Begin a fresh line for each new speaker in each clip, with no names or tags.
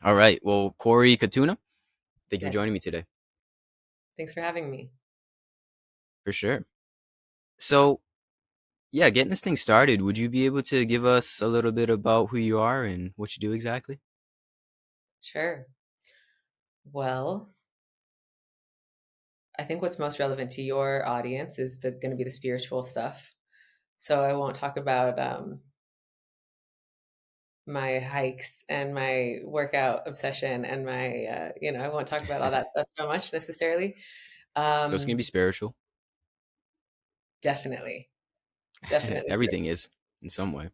All right. Well, Cory Katuna, thank you for joining
Yes.
me today.
Thanks for having me.
For sure. So, yeah, getting this thing started, would you be able to give us a little bit about who you are and what you do exactly?
Sure. Well, I think what's most relevant to your audience is going to be the spiritual stuff. So I won't talk about my hikes and my workout obsession and my, I won't talk about all that stuff so much necessarily.
Those can
Um,
be spiritual.
definitely, definitely true.
Everything is in some way.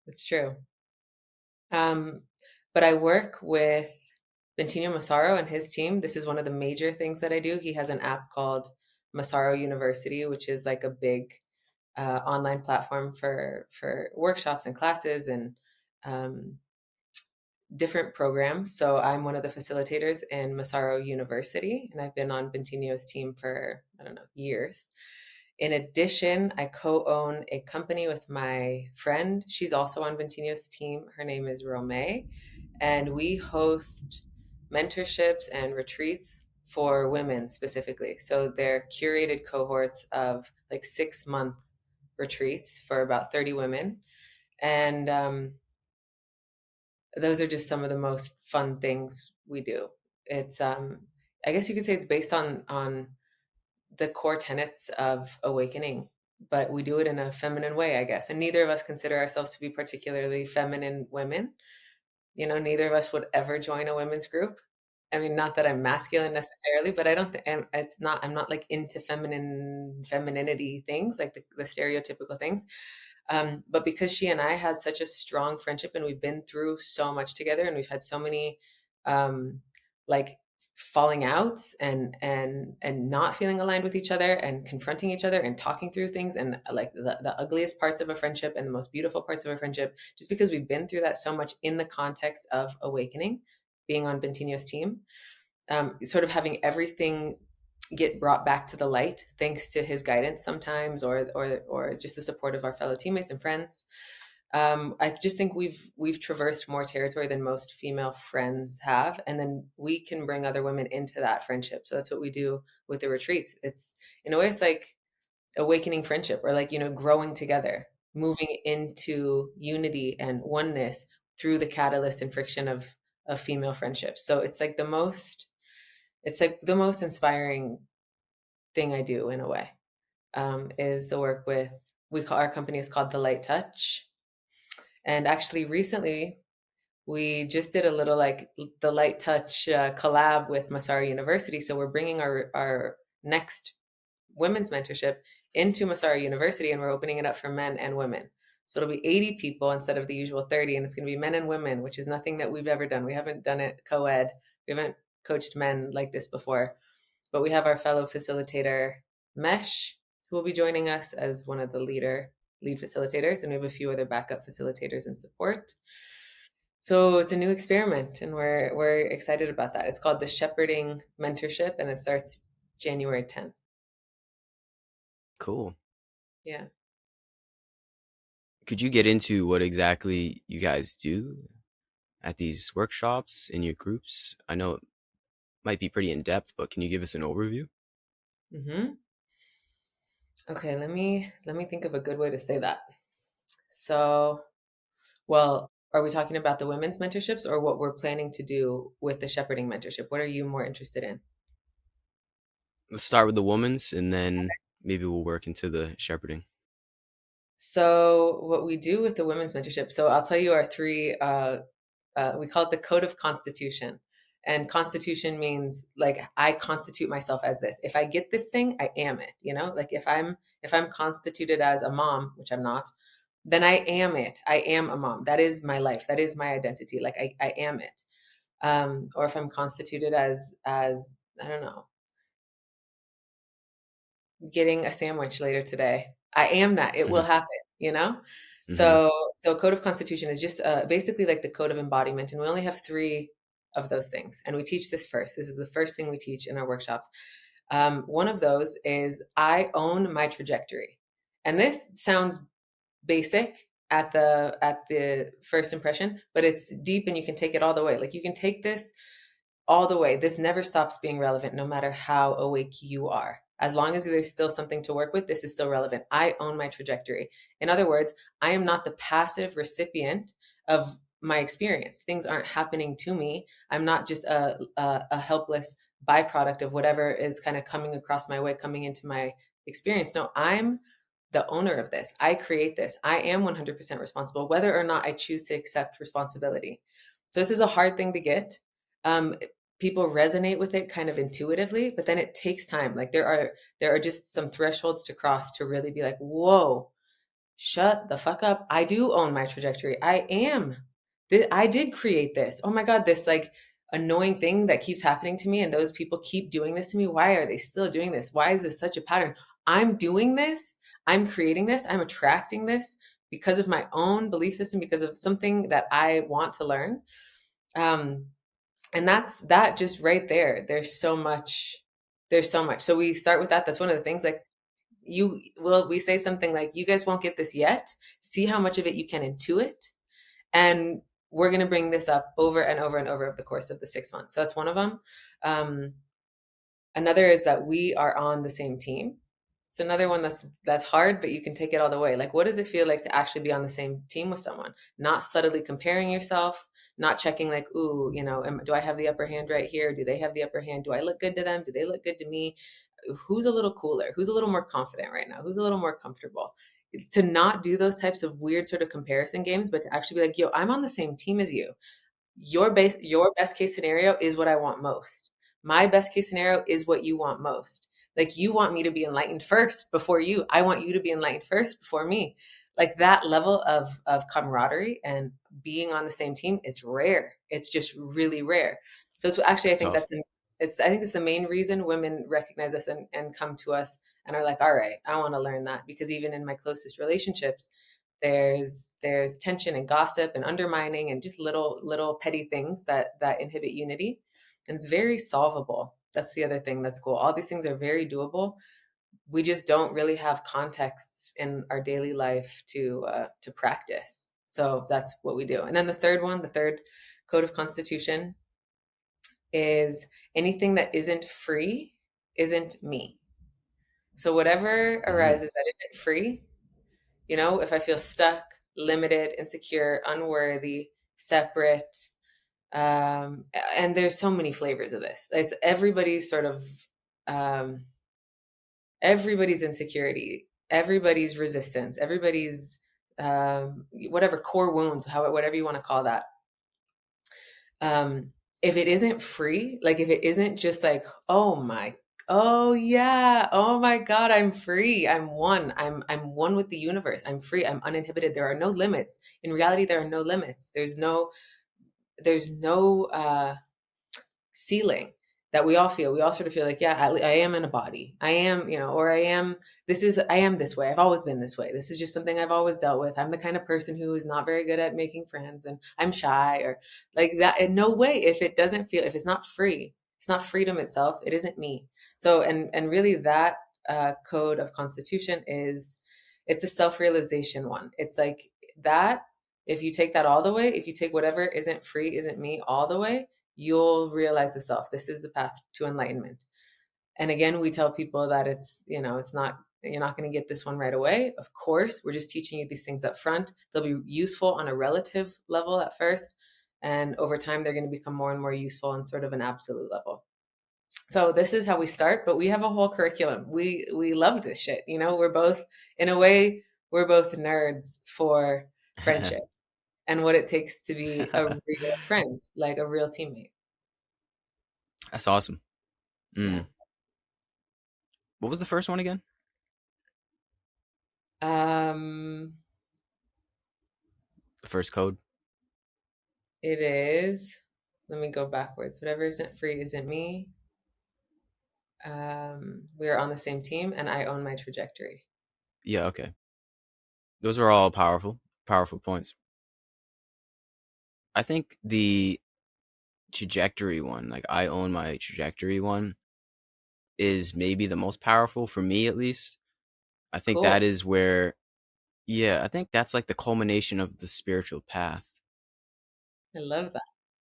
It's true. Um, but I work with Bentinho Massaro and his team. This is one of the major things that I do. He has an app called Massaro University, which is like a big online platform for workshops and classes and um, different programs. So I'm one of the facilitators in Massaro University, and I've been on Bentinho's team for I don't know years. In addition, I co-own a company with my friend. She's also on Bentinho's team. Her name is Romay, and we host mentorships and retreats for women specifically. So they're curated cohorts of like 6 month retreats for about 30 women. And those are just some of the most fun things we do. It's, I guess you could say it's based on the core tenets of awakening, but we do it in a feminine way, I guess. And neither of us consider ourselves to be particularly feminine women. Neither of us would ever join a women's group. I mean, not that I'm masculine necessarily, but I don't think I'm not like into femininity things, like the stereotypical things. But because she and I had such a strong friendship and we've been through so much together and we've had so many, um, like falling outs and not feeling aligned with each other and confronting each other and talking through things and like the ugliest parts of a friendship and the most beautiful parts of a friendship, just because we've been through that so much in the context of awakening, being on Bentinho's team, sort of having everything get brought back to the light thanks to his guidance sometimes, or just the support of our fellow teammates and friends. I just think we've traversed more territory than most female friends have, and then we can bring other women into that friendship. So that's what we do with the retreats. It's in a way, it's like awakening friendship, or like growing together, moving into unity and oneness through the catalyst and friction of female friendships. So it's like the most inspiring thing I do in a way, is the work with, we call our company is called The Light Touch. And actually recently we just did a little like the Light Touch collab with Masara University. So we're bringing our next women's mentorship into Masara University, and we're opening it up for men and women. So it'll be 80 people instead of the usual 30, and it's going to be men and women, which is nothing that we've ever done. We haven't done it co-ed. We haven't coached men like this before. But we have our fellow facilitator, Mesh, who will be joining us as one of the lead facilitators, and we have a few other backup facilitators and support. So it's a new experiment, and we're excited about that. It's called the Shepherding Mentorship, and it starts January 10th.
Cool.
Yeah.
Could you get into what exactly you guys do at these workshops in your groups? I know it might be pretty in depth, but can you give us an overview?
hmm Okay, let me think of a good way to say that. So, well, are we talking about the women's mentorships or what we're planning to do with the shepherding mentorship? What are you more interested in?
Let's start with the woman's and then maybe we'll work into the shepherding.
So, what we do with the women's mentorship, so I'll tell you our three, we call it the Code of Constitution. And constitution means like I constitute myself as this. If I get this thing, I am it, Like if I'm constituted as a mom, which I'm not, then I am it. I am a mom. That is my life. That is my identity. Like I am it. Or if I'm constituted as I don't know, getting a sandwich later today. I am that. It will
Hmm.
happen.
Hmm.
So code of constitution is just basically like the code of embodiment, and we only have three of those things, and we teach this first. This is the first thing we teach in our workshops. One of those is I own my trajectory, and this sounds basic, at the first impression, but it's deep and you can take it all the way. Like you can take this all the way. This never stops being relevant, no matter how awake you are. As long as there's still something to work with, this is still relevant. I own my trajectory. In other words, I am not the passive recipient of my experience. Things aren't happening to me. I'm not just a helpless byproduct of whatever is kind of coming across my way, coming into my experience. No, I'm the owner of this. I create this. I am 100% responsible, whether or not I choose to accept responsibility. So this is a hard thing to get. Um, People resonate with it kind of intuitively, but then it takes time. Like there are just some thresholds to cross to really be like, whoa, shut the fuck up. I do own my trajectory. I did create this. Oh my God, this like annoying thing that keeps happening to me. And those people keep doing this to me. Why are they still doing this? Why is this such a pattern? I'm doing this. I'm creating this. I'm attracting this because of my own belief system, because of something that I want to learn. Um, and that's that just right there. There's so much. So we start with that. That's one of the things like we say something like, you guys won't get this yet. See how much of it you can intuit. And we're going to bring this up over and over and over of the course of the 6 months. So that's one of them. Um, Another is that we are on the same team. It's another one that's hard, but you can take it all the way. Like, what does it feel like to actually be on the same team with someone? Not subtly comparing yourself, not checking like, ooh, do I have the upper hand right here? Do they have the upper hand? Do I look good to them? Do they look good to me? Who's a little cooler? Who's a little more confident right now? Who's a little more comfortable? To not do those types of weird sort of comparison games, but to actually be like, yo, I'm on the same team as you. Your best case scenario is what I want most. My best case scenario is what you want most. Like you want me to be enlightened first before you. I want you to be enlightened first before me. Like that level of camaraderie and being on the same team, it's rare. It's just really rare. So it's actually
That's tough.
I think it's the main reason women recognize us and come to us and are like, all right, I want to learn that. Because even in my closest relationships, there's tension and gossip and undermining and just little petty things that inhibit unity, and it's very solvable. That's the other thing that's cool. All these things are very doable. We just don't really have contexts in our daily life to practice. So that's what we do. And then the third code of constitution is anything that isn't free isn't me. So whatever
Mm.
arises that isn't free, if I feel stuck, limited, insecure, unworthy, separate, and there's so many flavors of this. It's everybody's sort of um, everybody's insecurity, everybody's resistance, everybody's whatever core wounds, whatever you want to call that. If it isn't free, like if it isn't just like, oh yeah, oh my God, I'm free. I'm one. I'm one with the universe. I'm free. I'm uninhibited. There are no limits. In reality, there are no limits. There's no ceiling that we all feel. We all sort of feel like, yeah, I am in a body. I am, or I am this way. I've always been this way. This is just something I've always dealt with. I'm the kind of person who is not very good at making friends and I'm shy or like that. In no way, if it's not free, it's not freedom itself. It isn't me. So, and really that code of constitution it's a self-realization one. It's like that. If you take that all the way, if you take whatever isn't free, isn't me all the way, you'll realize the self. This is the path to enlightenment. And again, we tell people that it's not, you're not going to get this one right away. Of course, we're just teaching you these things up front. They'll be useful on a relative level at first. And over time, they're going to become more and more useful on sort of an absolute level. So this is how we start, but we have a whole curriculum. We love this shit. We're both, in a way, we're both nerds for friendship and what it takes to be a real friend, like a real teammate.
That's awesome.
Yeah.
Mm. What was the first one again?
Um,
The first code?
it is. Let me go backwards. Whatever isn't free isn't me. We are on the same team, and I own my trajectory.
Yeah, okay. Those are all powerful, powerful points. I think the trajectory one, like I own my trajectory one, is maybe the most powerful for me at least. I think that
Cool.
is where Yeah, I think that's like the culmination of the spiritual path,
I love that.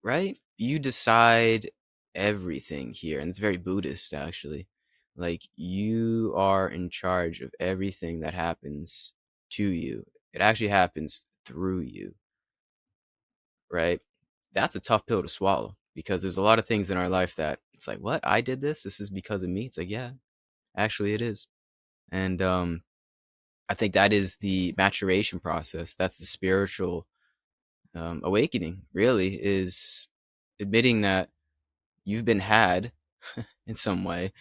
right? You decide everything here, and it's very Buddhist actually. Like you are in charge of everything that happens to you. It actually happens through you, right? That's a tough pill to swallow because there's a lot of things in our life that it's like, what? I did this? This is because of me? It's like, yeah, actually it is. And I think that is the maturation process. That's the spiritual awakening, really, is admitting that you've been had in some way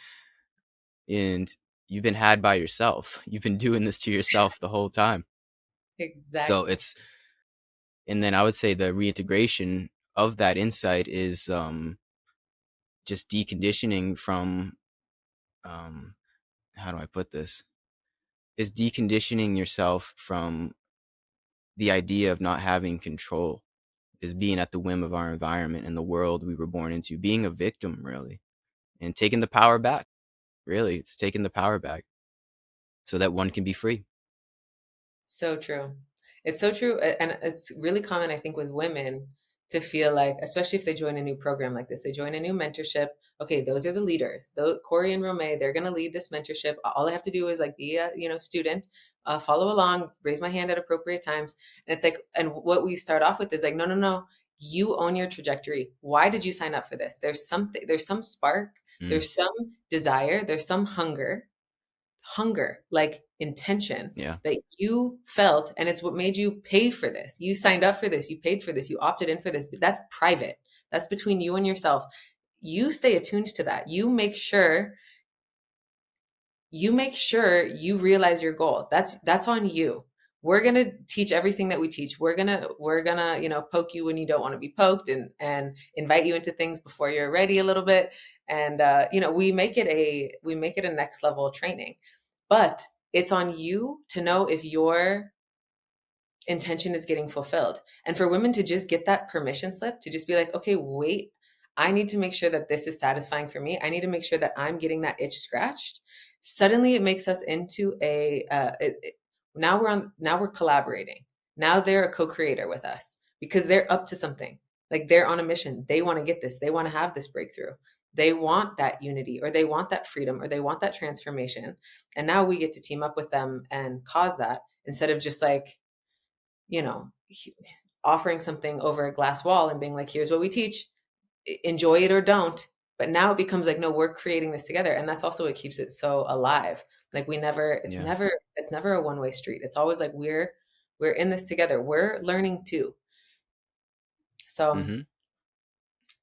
and you've been had by yourself. You've been doing this to yourself the whole time. So
Exactly.
it's, and then I would say the reintegration of that insight is just deconditioning from, um, how do I put this? Is deconditioning yourself from the idea of not having control, is being at the whim of our environment and the world we were born into, being a victim, really, and taking the power back. Really, it's taking the power back so that one can be free.
So true. It's so true. And it's really common, I think, with women to feel like, especially if they join a new program like this, they join a new mentorship. Okay, those are the leaders. Those, Corey and Romay, they're going to lead this mentorship. All I have to do is like be a, student, follow along, raise my hand at appropriate times. And it's like, and what we start off with is like, no, no, no, you own your trajectory. Why did you sign up for this? There's something, there's some spark,
Mm,
there's some desire, there's some hunger, like intention
yeah,
that you felt, and it's what made you pay for this. You signed up for this, you paid for this, you opted in for this, but that's private. That's between you and yourself. You stay attuned to that. You make sure you realize your goal. That's on you. We're going to teach everything that we teach. We're going to poke you when you don't want to be poked, and invite you into things before you're ready a little bit. And we make it a next level training. But it's on you to know if your intention is getting fulfilled. And for women to just get that permission slip to just be like, okay, wait, I need to make sure that this is satisfying for me. I need to make sure that I'm getting that itch scratched. Suddenly it makes us into now we're collaborating. Now they're a co-creator with us because they're up to something. Like they're on a mission. They want to get this. They want to have this breakthrough. They want that unity, or they want that freedom, or they want that transformation. And now we get to team up with them and cause that, instead of just like, you know, offering something over a glass wall and being like, here's what we teach, enjoy it or don't. But now it becomes like, no, we're creating this together. And that's also what keeps it so alive. Like we never,
yeah,
it's never a one-way street. It's always like we're in this together. We're learning too. So
mm-hmm,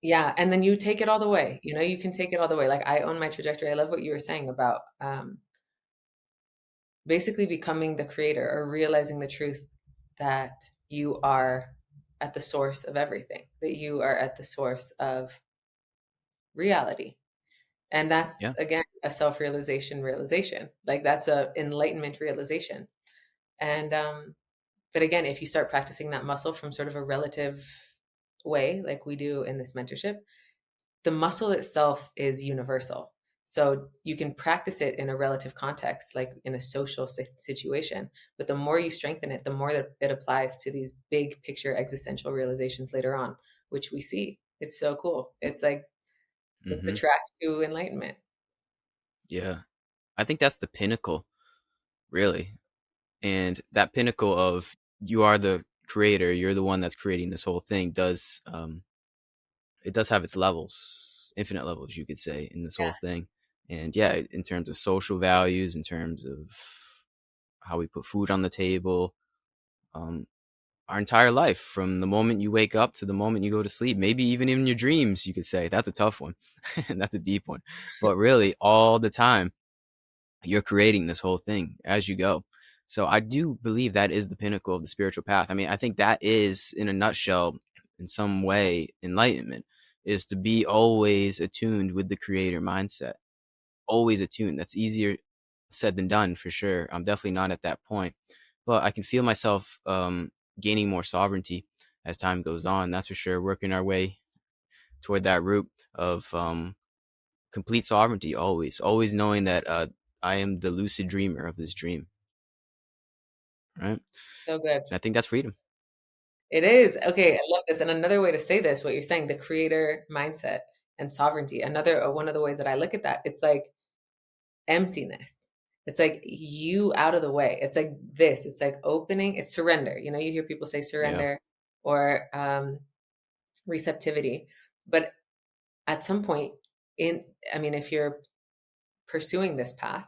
yeah. And then you take it all the way. You can take it all the way. Like I own my trajectory. I love what you were saying about basically becoming the creator, or realizing the truth that you are at the source of everything, that you are at the source of reality. And that's
yeah,
again a self-realization. Like that's a enlightenment realization. And but again, if you start practicing that muscle from sort of a relative way, like we do in this mentorship, the muscle itself is universal. So you can practice it in a relative context, like in a social situation. But the more you strengthen it, the more that it applies to these big picture existential realizations later on, which we see. It's so cool. It's like, it's the
mm-hmm,
track to enlightenment.
yeah. I think that's the pinnacle, really. And that pinnacle of you are the creator, you're the one that's creating this whole thing, does it does have its levels, infinite levels, you could say, in this whole
Yeah.
thing. And yeah, in terms of social values, in terms of how we put food on the table, um, our entire life, from the moment you wake up to the moment you go to sleep, maybe even in your dreams, you could say. That's a tough one. That's a deep one. But really, all the time, you're creating this whole thing as you go. So I do believe that is the pinnacle of the spiritual path. I mean, I think that is, in a nutshell, in some way, enlightenment, is to be always attuned with the creator mindset. Always attuned. That's easier said than done, for sure. I'm definitely not at that point, but I can feel myself gaining more sovereignty as time goes on. That's for sure. Working our way toward that route of complete sovereignty. Always knowing that I am the lucid dreamer of this dream. right?
So good.
And I think that's freedom.
It is. Okay, I love this. And another way to say this, what you're saying, the creator mindset and sovereignty. Another one of the ways that I look at that, it's like emptiness. It's like you out of the way. It's like this. It's like opening. It's surrender. You know, you hear people say
Yeah.
surrender or receptivity. But at some point in, I mean, if you're pursuing this path,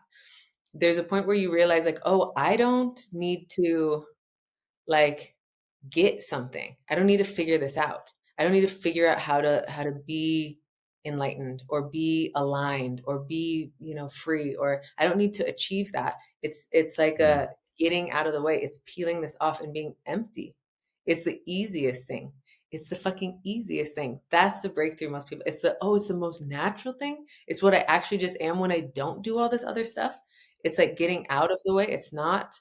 there's a point where you realize like, oh, I don't need to like get something. I don't need to figure this out. I don't need to figure out how to be enlightened or be aligned or be, you know, free, or I don't need to achieve that. It's like
Mm.
a getting out of the way. It's peeling this off and being empty. It's the easiest thing. It's the fucking easiest thing. That's the breakthrough most people. It's the most natural thing. It's what I actually just am when I don't do all this other stuff. It's like getting out of the way. It's not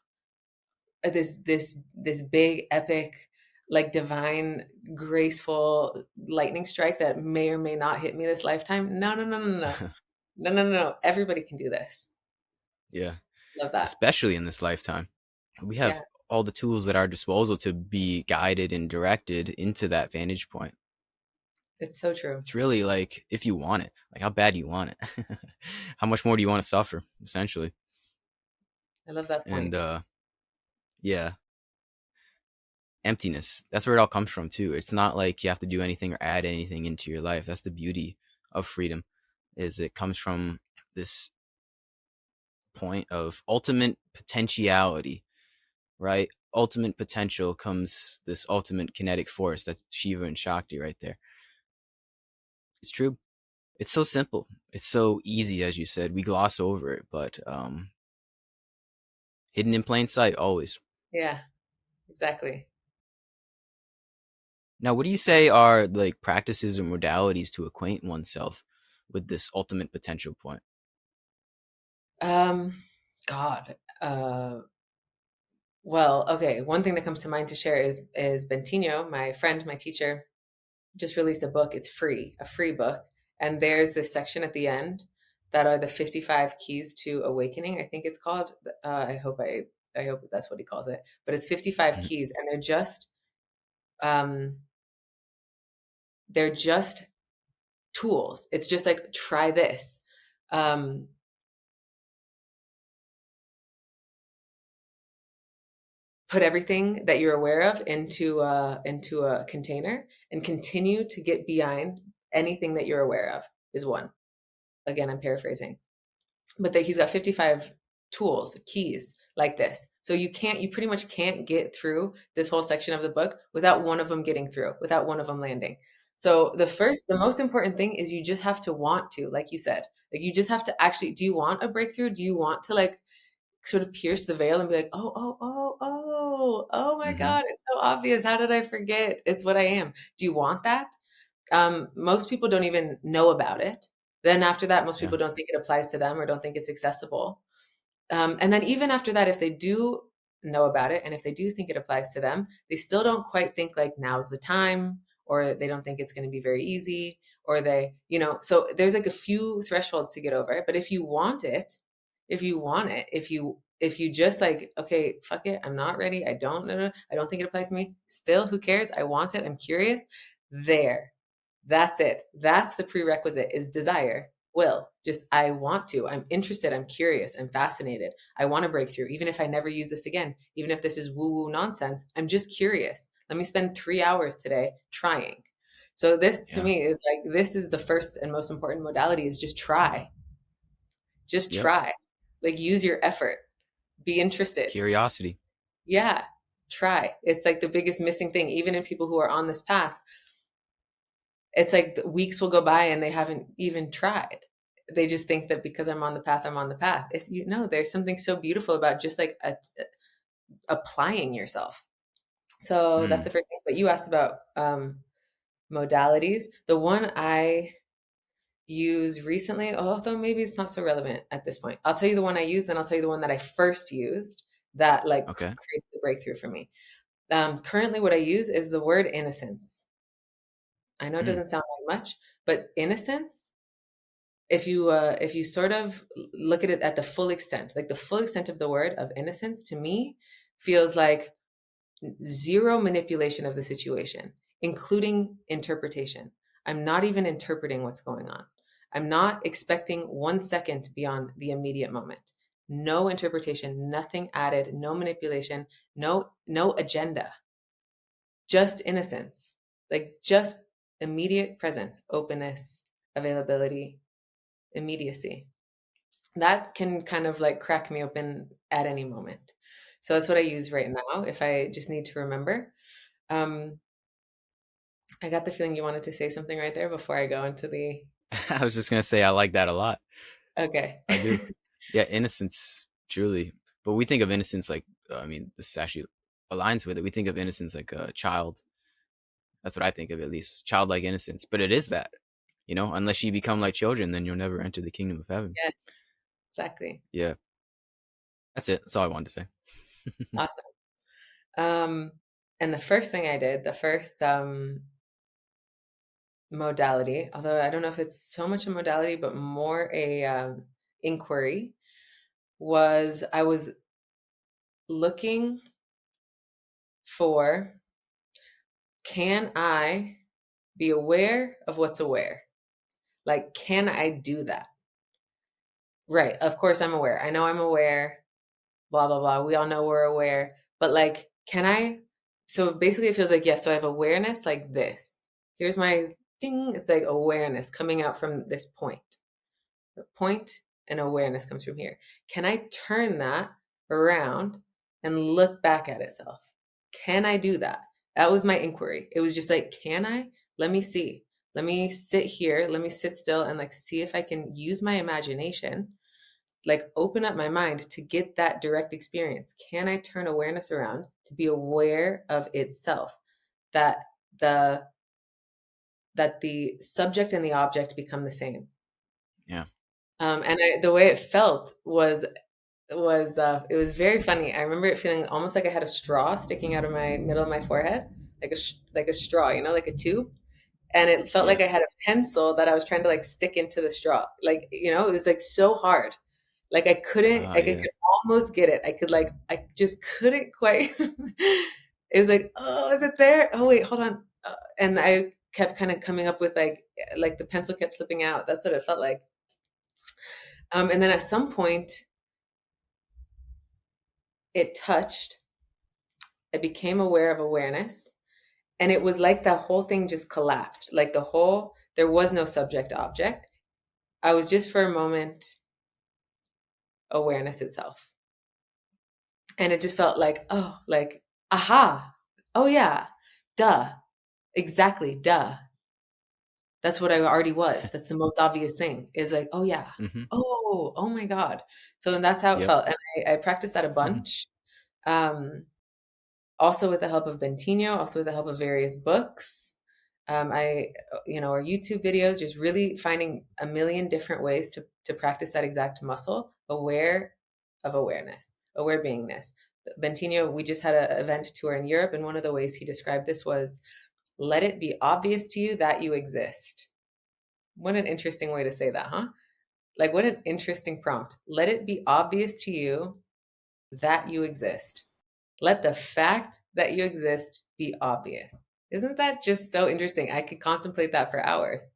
this big epic like divine graceful lightning strike that may or may not hit me this lifetime. No, no, no, no, no, no, no, no, no. Everybody can do this.
Yeah.
Love that.
Especially in this lifetime. We
Yeah,
have all the tools at our disposal to be guided and directed into that vantage point.
it's so true.
It's really like if you want it, like how bad do you want it? How much more do you want to suffer, essentially?
I love that
And
point.
yeah, emptiness. That's where it all comes from too. It's not like you have to do anything or add anything into your life. That's the beauty of freedom, is it comes from this point of ultimate potentiality, right? Ultimate potential comes this ultimate kinetic force. That's Shiva and Shakti right there. It's true. It's so simple. It's so easy, as you said. We gloss over it, but hidden in plain sight always.
Yeah, exactly.
Now, what do you say are like practices or modalities to acquaint oneself with this ultimate potential point?
um God, well, okay, one thing that comes to mind to share is Bentinho, my friend, my teacher, just released a book. It's free, a free book. And there's this section at the end that are the 55 keys to awakening. I think it's called. I hope that's what he calls it. But it's 55
Mhm.
keys, and um, they're just tools. It's just like try this. Um, put everything that you're aware of into a container and continue to get behind anything that you're aware of is one. Again, I'm paraphrasing. But that he's got 55 tools, keys like this. So you pretty much can't get through this whole section of the book without one of them getting through, without one of them landing. So the most important thing is you just have to want to, like you said, like you just have to actually, do you want a breakthrough? Do you want to like sort of pierce the veil and be like, oh, oh, oh, oh, oh my
Mhm.
God, it's so obvious. How did I forget? It's what I am. Do you want that? Most people don't even know about it. Then after that, most
Yeah.
people don't think it applies to them or don't think it's accessible. And then even after that, if they do know about it and if they do think it applies to them, they still don't quite think like now's the time, or they don't think it's going to be very easy, or they, you know, so there's like a few thresholds to get over. But if you want it, if you want it, if you just like, okay, fuck it, I'm not ready. I don't think it applies to me. Still, who cares? I want it. I'm curious. There. That's it. That's the prerequisite is desire, will. Just I want to. I'm interested. I'm curious. I'm fascinated. I want to break through. Even if I never use this again, even if this is woo-woo nonsense, I'm just curious. Let me spend 3 hours today trying. So this to
Yeah.
me is like this is the first and most important modality is just try. Just
Yep.
try. Like use your effort. Be interested.
Curiosity.
Yeah. Try. It's like the biggest missing thing, even in people who are on this path. It's like weeks will go by and they haven't even tried. They just think that because I'm on the path, I'm on the path. It's, you know, there's something so beautiful about just like applying yourself. So that's
Mm.
the first thing. But you asked about modalities. The one I use recently, although maybe it's not so relevant at this point. I'll tell you the one I used, then I'll tell you the one that I first used that like
Okay.
created the breakthrough for me. Currently, what I use is the word innocence. I know it
Mm.
doesn't sound like much, but innocence, if you sort of look at it at the full extent, like the full extent of the word of innocence, to me feels like zero manipulation of the situation, including interpretation. I'm not even interpreting what's going on. I'm not expecting 1 second beyond the immediate moment. No interpretation, nothing added, no manipulation, no agenda, just innocence. Like just immediate presence, openness, availability, immediacy. That can kind of like crack me open at any moment. So that's what I use right now if I just need to remember. Um, I got the feeling you wanted to say something right there before I go into the
I was just gonna say I like that a lot.
okay.
I do. Yeah, innocence, truly. But we think of innocence like, I mean, this actually aligns with it. We think of innocence like a child. That's what I think of, at least, childlike innocence. But it is that, unless you become like children, then you'll never enter the kingdom of heaven.
Yes, exactly.
Yeah, that's it. That's all I wanted to say.
Awesome. Um, and the first thing I did, the first modality, although I don't know if it's so much a modality, but more a inquiry, was I was looking for, can I be aware of what's aware? Like, can I do that? Right. Of course, I'm aware. I know I'm aware, blah, blah, blah. We all know we're aware. But like, can I? So basically, it feels like, yes, so I have awareness like this. Here's my ding. It's like awareness coming out from this point. The point and awareness comes from here. Can I turn that around and look back at itself? Can I do that? That was my inquiry. It was just like, can I? Let me see. Let me sit here. Let me sit still and like see if I can use my imagination, like open up my mind to get that direct experience. Can I turn awareness around to be aware of itself? That the that the subject and the object become the same.
Yeah.
And the way it felt it was very funny. I remember it feeling almost like I had a straw sticking out of my middle of my forehead, like a straw, like a tube. And it felt
Yeah.
like I had a pencil that I was trying to like stick into the straw. Like, it was like so hard. Like I
Yeah.
could almost get it. I just couldn't quite. It was like, oh, is it there? Oh, wait, hold on. And I kept kind of coming up with like the pencil kept slipping out. That's what it felt like. And then at some point it touched. I became aware of awareness. And it was like the whole thing just collapsed. Like there was no subject object. I was just for a moment awareness itself. And it just felt like, oh, like, aha, oh yeah, duh, exactly, duh. That's what I already was. That's the most obvious thing is like, oh yeah,
Hmm.
oh my God. So then that's how it
Yep.
felt. And I practiced that a bunch. Um, Also with the help of Bentino, also with the help of various books. Or YouTube videos, just really finding a million different ways to practice that exact muscle, aware of awareness, aware beingness. Bentino, we just had an event tour in Europe, and one of the ways he described this was, let it be obvious to you that you exist. What an interesting way to say that, huh? Like, what an interesting prompt. Let it be obvious to you that you exist. Let the fact that you exist be obvious. Isn't that just so interesting? I could contemplate that for hours.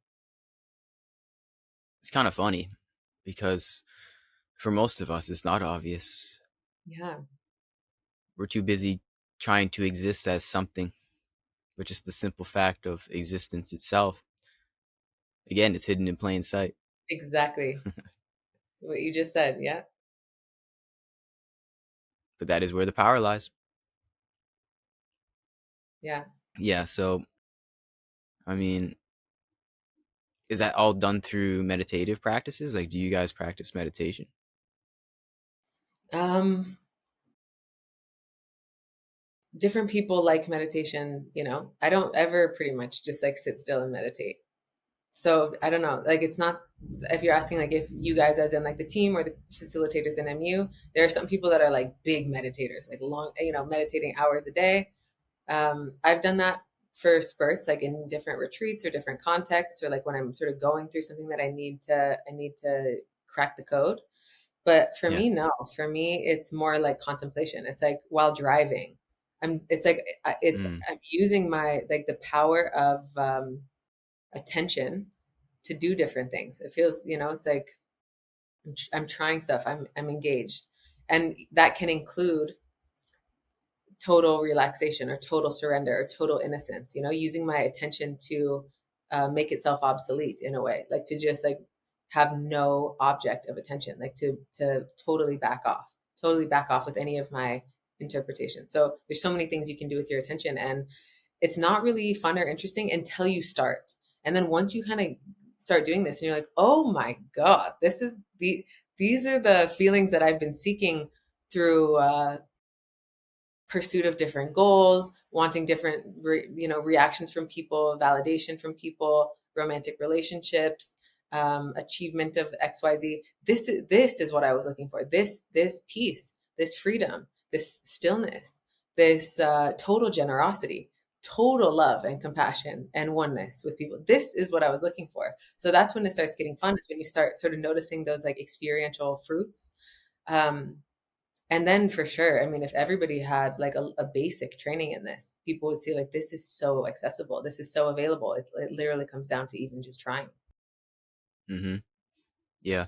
It's kind of funny because for most of us, it's not obvious.
Yeah,
We're too busy trying to exist as something, but just the simple fact of existence itself, again, it's hidden in plain sight.
exactly. What you just said. Yeah.
But that is where the power lies.
Yeah.
Yeah. So, I mean, is that all done through meditative practices? Like, do you guys practice meditation?
Um, Different people like meditation, I don't ever pretty much just like sit still and meditate. So I don't know. Like it's not if you're asking like if you guys as in like the team or the facilitators in MU, there are some people that are like big meditators, like long, meditating hours a day. I've done that for spurts, like in different retreats or different contexts, or like when I'm sort of going through something that I need to crack the code. But for
Yeah.
me, no. For me, it's more like contemplation. It's like while driving, it's like
Mm.
I'm using my, like the power of attention to do different things. It feels, it's like I'm trying stuff. I'm engaged, and that can include total relaxation or total surrender or total innocence, using my attention to make itself obsolete in a way, like to just like have no object of attention, like to totally back off with any of my interpretation. So there's so many things you can do with your attention, and it's not really fun or interesting until you start. And then once you kind of start doing this and you're like, oh my God, these are the feelings that I've been seeking through pursuit of different goals, wanting different reactions from people, validation from people, romantic relationships, achievement of XYZ. This is what I was looking for. This peace, this freedom, this stillness, this total generosity, total love and compassion and oneness with people. This is what I was looking for. So that's when it starts getting fun, is when you start sort of noticing those like experiential fruits. Um, and then for sure, I mean, if everybody had like a basic training in this, people would see like, this is so accessible. This is so available. It literally comes down to even just trying.
Mm-hmm. Yeah.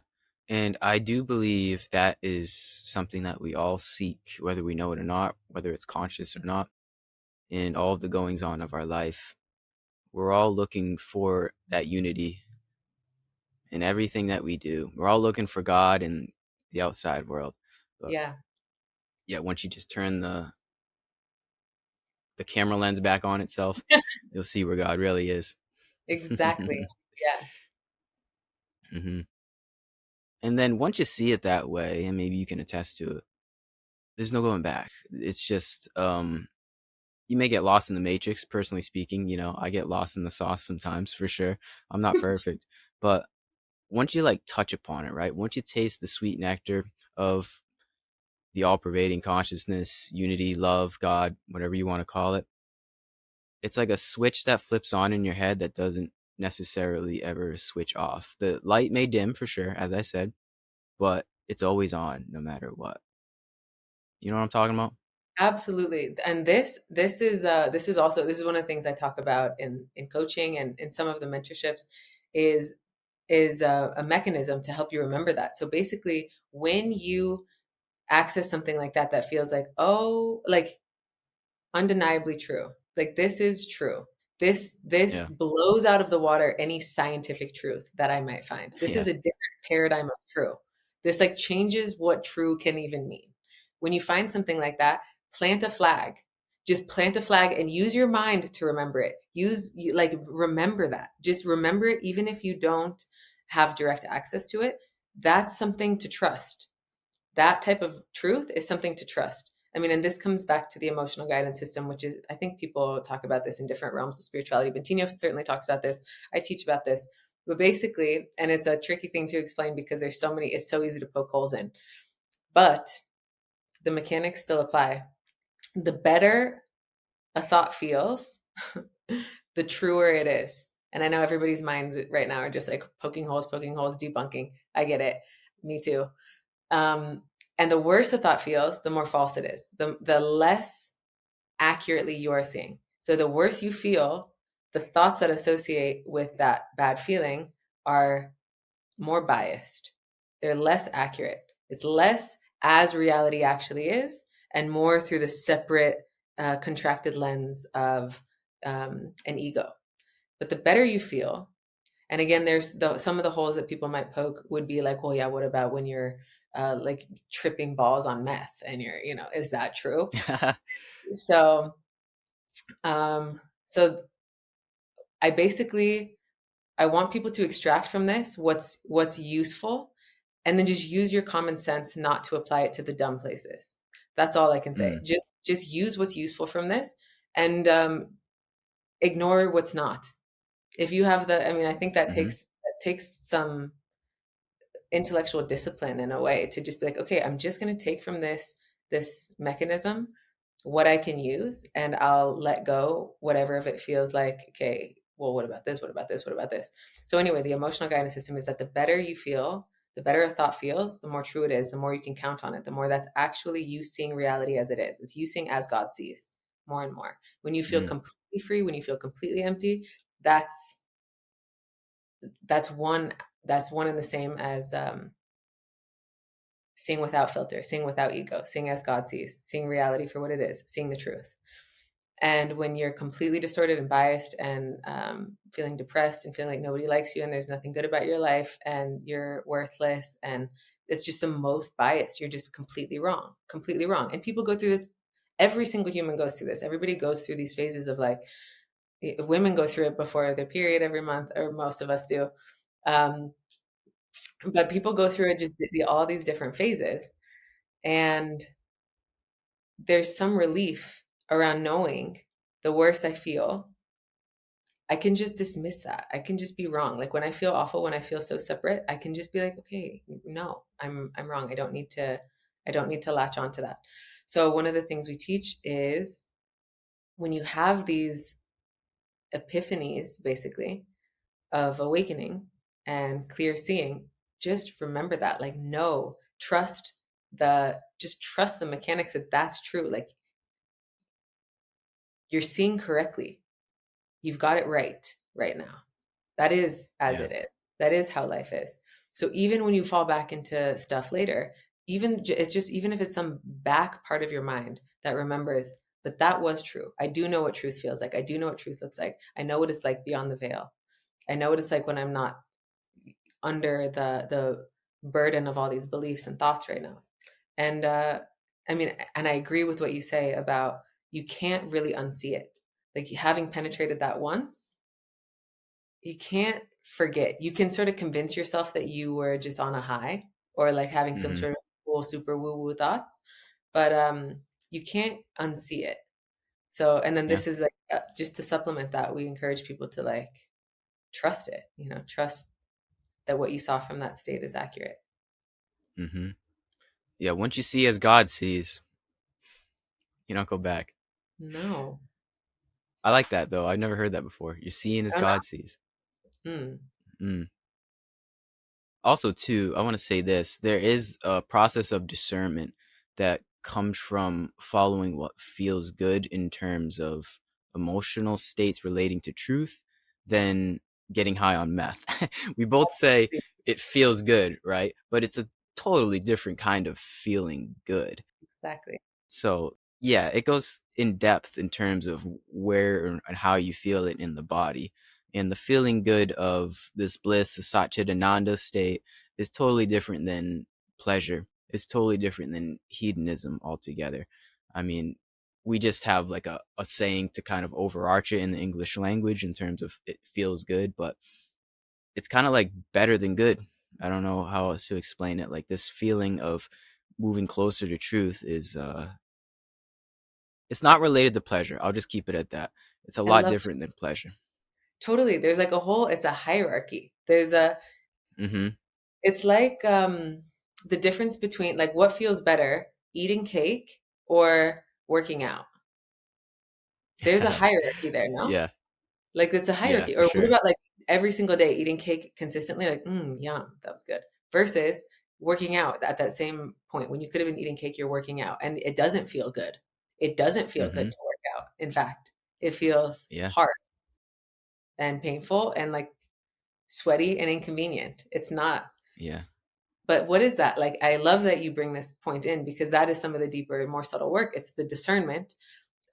And I do believe that is something that we all seek, whether we know it or not, whether it's conscious or not, in all of the goings on of our life. We're all looking for that unity in everything that we do. We're all looking for God in the outside world. But
Yeah,
yeah, once you just turn the camera lens back on itself, you'll see where God really is.
exactly. Yeah,
Hmm. And then once you see it that way, and maybe you can attest to it, there's no going back. It's just you may get lost in the matrix, personally speaking. I get lost in the sauce sometimes, for sure. I'm not perfect, but once you like touch upon it, right? Once you taste the sweet nectar of the all-pervading consciousness, unity, love, God, whatever you want to call it, it's like a switch that flips on in your head that doesn't necessarily ever switch off. The light may dim, for sure, as I said, but it's always on no matter what. You know what I'm talking about?
absolutely. And this is one of the things I talk about in coaching and in some of the mentorships is a mechanism to help you remember that. So basically, when you access something like that, that feels like, oh, like undeniably true. Like this is true. This
Yeah.
blows out of the water any scientific truth that I might find. This
Yeah.
is a different paradigm of true. This like changes what true can even mean. When you find something like that, plant a flag. Just plant a flag and use your mind to remember it. Remember that. Just remember it even if you don't have direct access to it. That's something to trust. That type of truth is something to trust. I mean, and this comes back to the emotional guidance system, which is, I think people talk about this in different realms of spirituality. Bentinho certainly talks about this. I teach about this. But basically, and it's a tricky thing to explain because it's so easy to poke holes in. But the mechanics still apply. The better a thought feels, the truer it is. And I know everybody's minds right now are just like poking holes, debunking. I get it. Me too. Um, and the worse a thought feels, the more false it is, the less accurately you are seeing. So the worse you feel, the thoughts that associate with that bad feeling are more biased. They're less accurate. It's less as reality actually is, and more through the separate, contracted lens of an ego. But the better you feel, and again, some of the holes that people might poke would be like, well, yeah, what about when you're like tripping balls on meth and is that true? So, so I basically, I want people to extract from this what's useful, and then just use your common sense not to apply it to the dumb places. That's all I can say.
Mm.
Just use what's useful from this, and ignore what's not. If you have I mean, I think
Hmm.
that takes some intellectual discipline in a way to just be like, okay, I'm just going to take from this mechanism what I can use, and I'll let go whatever if it feels like, okay, well, what about this? What about this? What about this? So anyway, the emotional guidance system is that the better you feel, The better a thought feels, the more true it is, the more you can count on it, the more that's actually you seeing reality as it is. It's you seeing as God sees more and more. When you feel
Mm,
completely free, when you feel completely empty, that's that's one that's one and the same as seeing without filter, seeing without ego, seeing as God sees, seeing reality for what it is, seeing the truth. And when you're completely distorted and biased and feeling depressed and feeling like nobody likes you and there's nothing good about your life and you're worthless and it's just the most biased, you're just completely wrong, completely wrong. And people go through this. Every single human goes through this. Everybody goes through these phases of like, women go through it before their period every month, or most of us do. Um, but people go through it just all these different phases. And there's some relief around knowing the worse I feel, I can just dismiss that. I can just be wrong. Like when I feel awful, when I feel so separate, I can just be like, okay, no, I'm wrong. I don't need to latch on to that. So one of the things we teach is when you have these epiphanies, basically, of awakening and clear seeing, just remember that. Like, no, just trust the mechanics that that's true. Like you're seeing correctly. You've got it right now. That is as
yeah.
it is. That is how life is. So even when you fall back into stuff later, it's just even if it's some back part of your mind that remembers, but that was true. I do know what truth feels like. I do know what truth looks like. I know what it's like beyond the veil. I know what it's like when I'm not under the burden of all these beliefs and thoughts right now. And I mean, and I agree with what you say about you can't really unsee it. Like having penetrated that once, you can't forget. You can sort of convince yourself that you were just on a high or like having some
Hmm.
sort of cool, super woo woo thoughts, but you can't unsee it. So, and then
Yeah.
this is like just to supplement that, we encourage people to like trust it, trust that what you saw from that state is accurate.
Hmm. Yeah. Once you see as God sees, you don't go back.
No.
I like that though. I've never heard that before. You're seeing as
Oh, no.
God sees.
Mm.
Mm. Also, too, I want to say this: there is a process of discernment that comes from following what feels good in terms of emotional states relating to truth, than getting high on meth. We both say it feels good, right? But it's a totally different kind of feeling good.
Exactly.
So yeah, it goes in depth in terms of where and how you feel it in the body. And the feeling good of this bliss, the Satchidananda state, is totally different than pleasure. It's totally different than hedonism altogether. I mean, we just have like a saying to kind of overarch it in the English language in terms of it feels good, but it's kind of like better than good. I don't know how else to explain it. Like this feeling of moving closer to truth is it's not related to pleasure. I'll just keep it at that. It's a
I
lot
love
different than pleasure.
totally. There's like it's a hierarchy.
Mhm.
It's like the difference between like what feels better, eating cake or working out. There's a hierarchy there, no?
Yeah.
Like it's a
Yeah,
hierarchy.
for
Or what
sure.
about like every single day eating cake consistently? Like, yum, that was good. Versus working out at that same point when you could have been eating cake, you're working out, and it doesn't feel good. It doesn't feel good
Mhm.
to work out. In fact, it feels
Yeah.
hard and painful and like sweaty and inconvenient. It's not.
Yeah.
But what is that? Like, I love that you bring this point in because that is some of the deeper, more subtle work. It's the discernment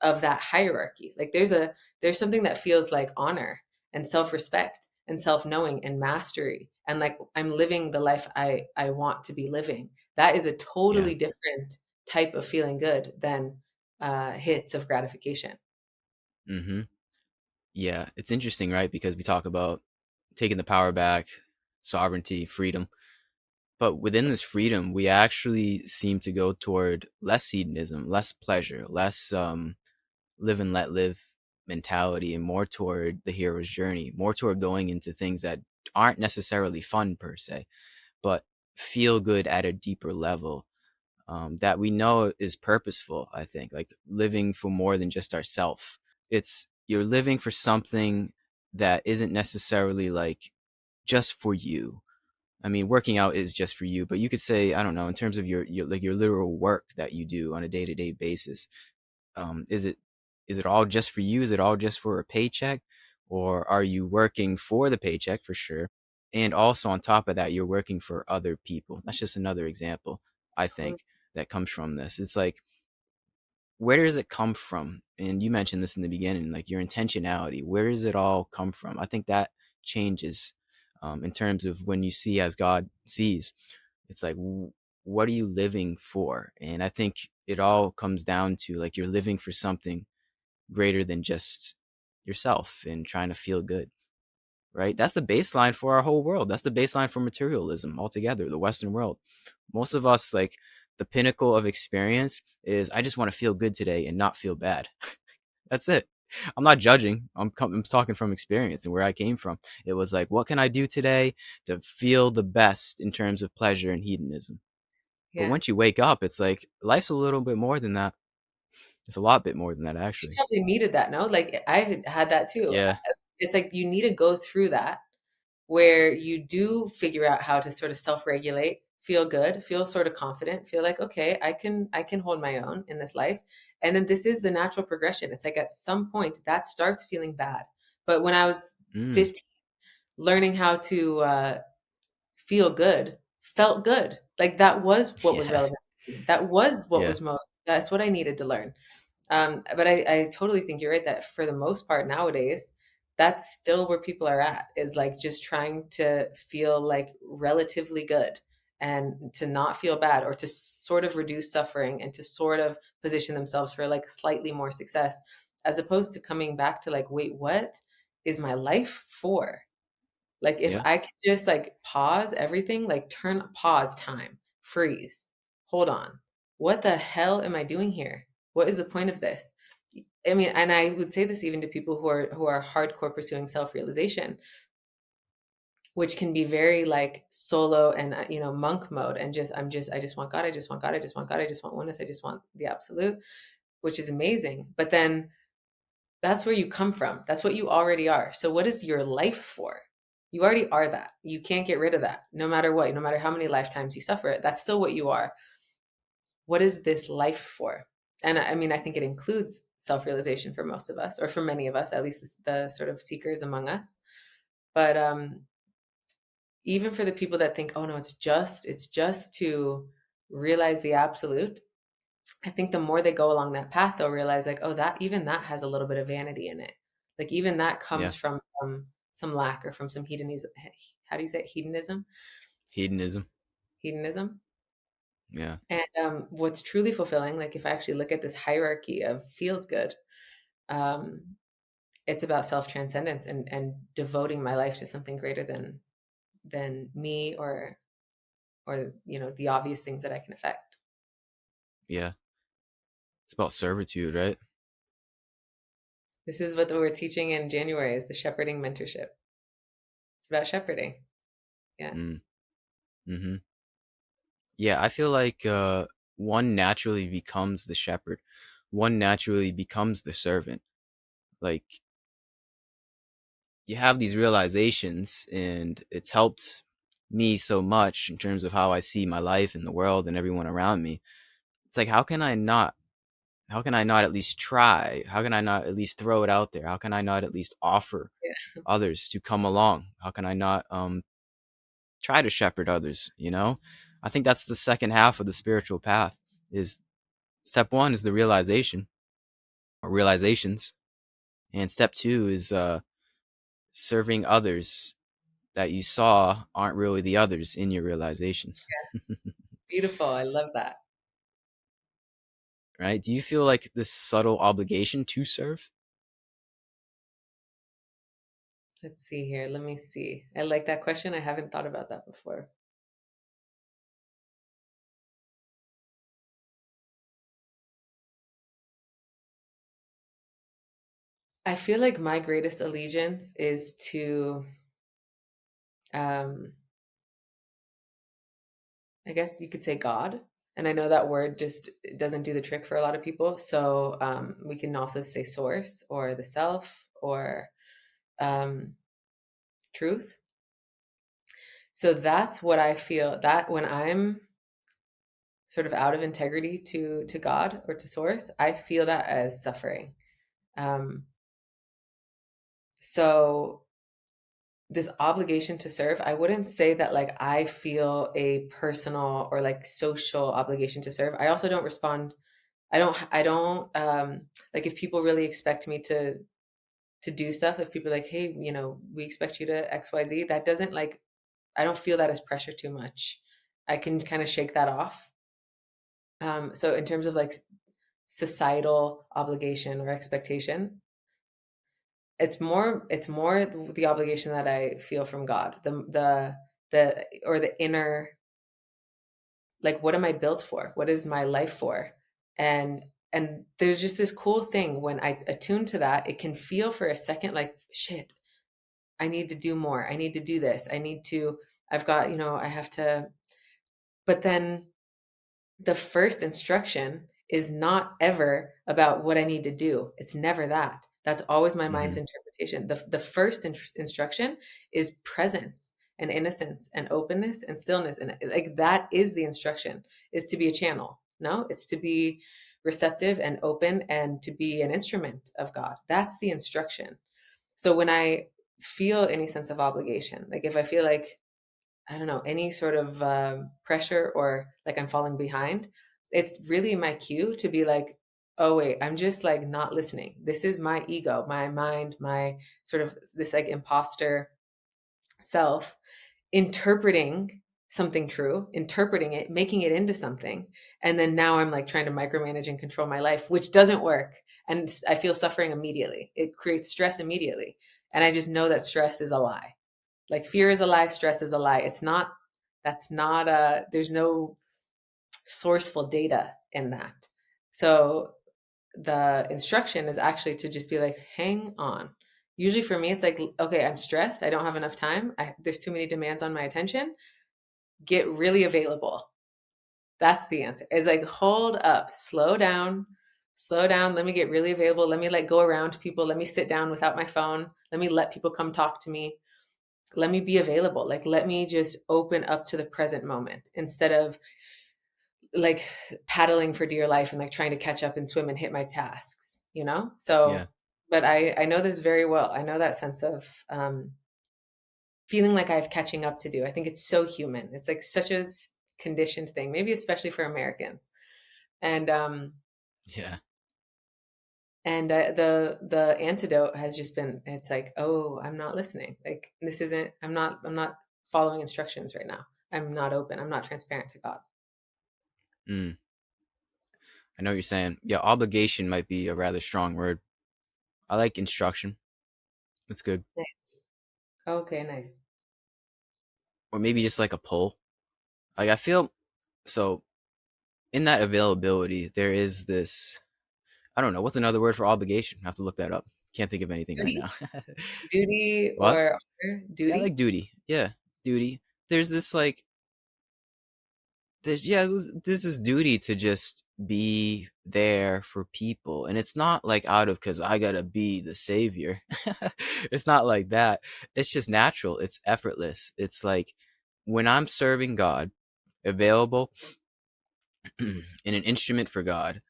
of that hierarchy. Like there's something that feels like honor and self-respect and self-knowing and mastery. And like I'm living the life I want to be living. That is a
Yeah.
totally different type of feeling good than hits of gratification.
Mhm. Yeah, it's interesting, right? Because we talk about taking the power back, sovereignty, freedom. But within this freedom, we actually seem to go toward less hedonism, less pleasure, less live and let live mentality, and more toward the hero's journey, more toward going into things that aren't necessarily fun per se, but feel good at a deeper level, that we know is purposeful. I think like living for more than just ourself. It's you're living for something that isn't necessarily like just for you. I mean, working out is just for you, but you could say, I don't know, in terms of your like your literal work that you do on a day-to-day basis, is it all just for you? Is it all just for a paycheck? Or are you working for the paycheck for sure? And also on top of that, you're working for other people. That's just another example, I
Totally.
think, that comes from this. It's like, where does it come from? And you mentioned this in the beginning, like your intentionality. Where does it all come from? I think that changes in terms of when you see as God sees. It's like, what are you living for? And I think it all comes down to like you're living for something greater than just yourself and trying to feel good, right? That's the baseline for our whole world. That's the baseline for materialism altogether, the Western world. Most of us, like, the pinnacle of experience is I just want to feel good today and not feel bad. That's it. I'm not judging. I'm talking from experience and where I came from. It was like, what can I do today to feel the best in terms of pleasure and hedonism? But
Yeah.
once you wake up, it's like life's a little bit more than that. It's a lot bit more than that,
You
actually.
probably needed that, no? Like I had that too.
Yeah.
It's like you need to go through that where you do figure out how to sort of self-regulate, feel good, feel sort of confident, feel like, okay, I can hold my own in this life. And then this is the natural progression. It's like at some point that starts feeling bad. But when I was
Mm.
15, learning how to feel good felt good. Like that was what was
Yeah.
relevant to me. That was what
Yeah.
was most, that's what I needed to learn. But I totally think you're right that for the most part nowadays, that's still where people are at, is like just trying to feel like relatively good and to not feel bad, or to sort of reduce suffering and to sort of position themselves for like slightly more success, as opposed to coming back to like, wait, what is my life for? Like if
Yeah.
I could just like pause everything, like pause time, freeze, hold on. What the hell am I doing here? What is the point of this? I mean, and I would say this even to people who are hardcore pursuing self-realization, which can be very like solo and monk mode, and I just want God, I just want God, I just want God, I just want oneness, I just want the absolute, which is amazing. But then that's where you come from. That's what you already are. So what is your life for? You already are that. You can't get rid of that. No matter what, no matter how many lifetimes you suffer it, that's still what you are. What is this life for? And I mean, I think it includes self-realization for most of us, or for many of us, at least the sort of seekers among us. But even for the people that think, oh no, it's just to realize the absolute, I think the more they go along that path, they'll realize like, oh, that even that has a little bit of vanity in it. Like even that comes
Yeah.
from some lack, or from some hedonism. How do you say it? Hedonism?
Hedonism.
Hedonism.
Yeah.
And what's truly fulfilling, like if I actually look at this hierarchy of feels good, um, it's about self transcendence and devoting my life to something greater than me, or the obvious things that I can affect.
Yeah. It's about servitude, right?
This is what we're teaching in January, is the shepherding mentorship. It's about shepherding. Yeah.
Mm. Mm-hmm. Yeah, I feel like one naturally becomes the shepherd. One naturally becomes the servant. Like, you have these realizations, and it's helped me so much in terms of how I see my life and the world and everyone around me. It's like, how can I not? How can I not at least try? How can I not at least throw it out there? How can I not at least offer
Yeah.
others to come along? How can I not try to shepherd others, you know? I think that's the second half of the spiritual path. Is step one is the realization or realizations, and step two is serving others that you saw aren't really the others in your realizations.
Beautiful. I love that.
Right? Do you feel like this subtle obligation to serve?
Let's see here. Let me see. I like that question. I haven't thought about that before. I feel like my greatest allegiance is to, um, I guess you could say God. And I know that word just doesn't do the trick for a lot of people. So we can also say source, or the self, or um, truth. So that's what I feel, that when I'm sort of out of integrity to God or to source, I feel that as suffering. Um, so this obligation to serve, I wouldn't say that like I feel a personal or like social obligation to serve. I also don't respond. I don't like if people really expect me to do stuff, if people are like, hey, we expect you to XYZ, that doesn't like, I don't feel that as pressure too much. I can kind of shake that off. So in terms of like societal obligation or expectation, it's more the obligation that I feel from God, the or the inner, like, what am I built for? What is my life for? And and there's just this cool thing when I attune to that, it can feel for a second like shit, I need to do more. I need to do this. I've got, I have to, but then the first instruction is not ever about what I need to do. It's never that. That's always my mind's
Hmm.
interpretation. The first instruction is presence and innocence and openness and stillness. And like that is the instruction, is to be a channel. No, it's to be receptive and open and to be an instrument of God. That's the instruction. So when I feel any sense of obligation, like if I feel like, I don't know, any sort of pressure or like I'm falling behind, it's really my cue to be like, oh, wait, I'm just like not listening. This is my ego, my mind, my sort of this like imposter self interpreting something true, interpreting it, making it into something. And then now I'm like trying to micromanage and control my life, which doesn't work. And I feel suffering immediately. It creates stress immediately. And I just know that stress is a lie. Like fear is a lie, stress is a lie. It's not, that's not a, there's no sourceful data in that. So the instruction is actually to just be like, hang on. Usually for me, it's like, okay, I'm stressed. I don't have enough time. There's too many demands on my attention. Get really available. That's the answer. It's like, hold up, slow down, slow down. Let me get really available. Let me like go around people. Let me sit down without my phone. Let me let people come talk to me. Let me be available. Like, let me just open up to the present moment instead of like paddling for dear life and like trying to catch up and swim and hit my tasks.
Yeah.
So, but I know this very well. I know that sense of feeling like I have catching up to do. I think it's so human. It's like such a conditioned thing, maybe especially for Americans. And
Yeah.
the antidote has just been, it's like, oh, I'm not listening. Like this isn't. I'm not following instructions right now. I'm not open. I'm not transparent to God.
Mm. I know what you're saying. Yeah, obligation might be a rather strong word. I like instruction. That's good.
Nice. Okay, nice.
Or maybe just like a pull. Like I feel so in that availability, there is this. I don't know what's another word for obligation. I have to look that up. Can't think of anything right
Duty,
now.
duty,
What?
or honor,
Yeah, I like
duty.
duty. Yeah, duty. There's this like there's this duty to just be there for people, and it's not like out of because I gotta be the savior. It's not like that. It's just natural. It's effortless. It's like when I'm serving God, available and an instrument for God,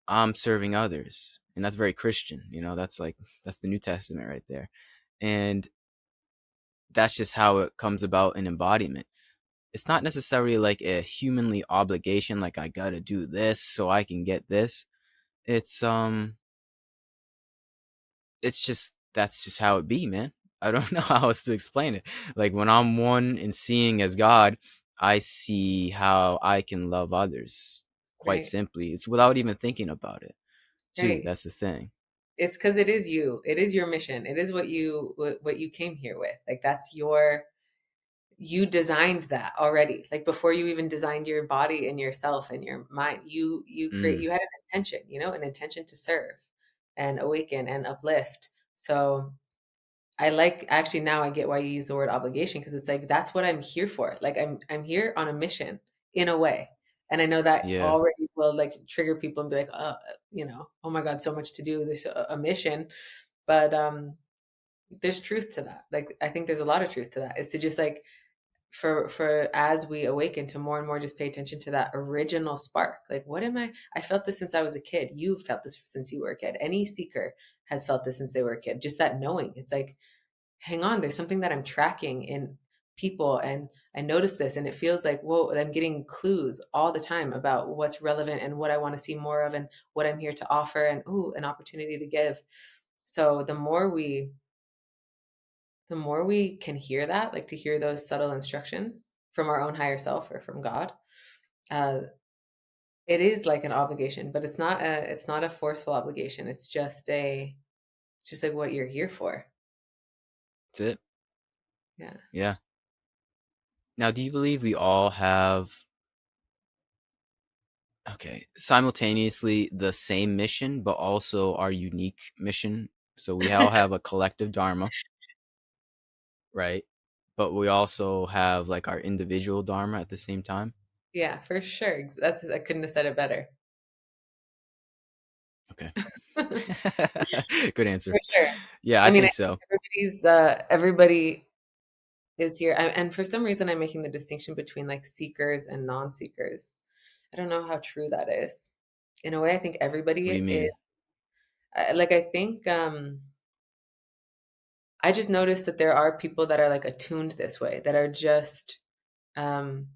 I'm serving others, and that's very Christian. That's like that's the New Testament right there, and that's just how it comes about in embodiment. It's not necessarily like a humanly obligation, like I gotta do this so I can get this. It's it's just that's just how it be, man. I don't know how else to explain it. Like when I'm one and seeing as God, I see how I can love others quite
Right,
simply. It's without even thinking about it, too.
right.
That's the thing.
It's because it is you. It is your mission. It is what you came here with. Like that's your, you designed that already. Like before you even designed your body and yourself and your mind,
Mm,
you had an intention, an intention to serve and awaken and uplift. So I like, actually now I get why you use the word obligation, because it's like that's what I'm here for. Like I'm here on a mission in a way. And I know that
yeah,
already will like trigger people and be like, oh my God, so much to do, this a mission. But there's truth to that. Like I think there's a lot of truth to that. Is to just like for as we awaken to more and more just pay attention to that original spark. Like, what am I felt this since I was a kid. You felt this since you were a kid. Any seeker has felt this since they were a kid. Just that knowing. It's like, hang on, there's something that I'm tracking in people, and I notice this, and it feels like, whoa, I'm getting clues all the time about what's relevant and what I want to see more of and what I'm here to offer, and ooh, an opportunity to give. So the more we can hear that, like to hear those subtle instructions from our own higher self or from God, uh, it is like an obligation, but it's not a forceful obligation. It's just like what you're here for.
That's it.
Yeah.
Yeah. Now, do you believe we all have, okay, simultaneously the same mission, but also our unique mission? So we all have a collective Dharma, right? But we also have like our individual Dharma at the same time.
Yeah, for sure. I couldn't have said it better.
Okay.
For
Good answer.
sure.
Yeah,
I
I
mean, I
think
think
so.
everybody is here, and for some reason, I'm making the distinction between like seekers and non-seekers. I don't know how true that is. In a way, I think everybody
What do you
is.
mean?
Like, I think I just noticed that there are people that are like attuned this way, that are just um,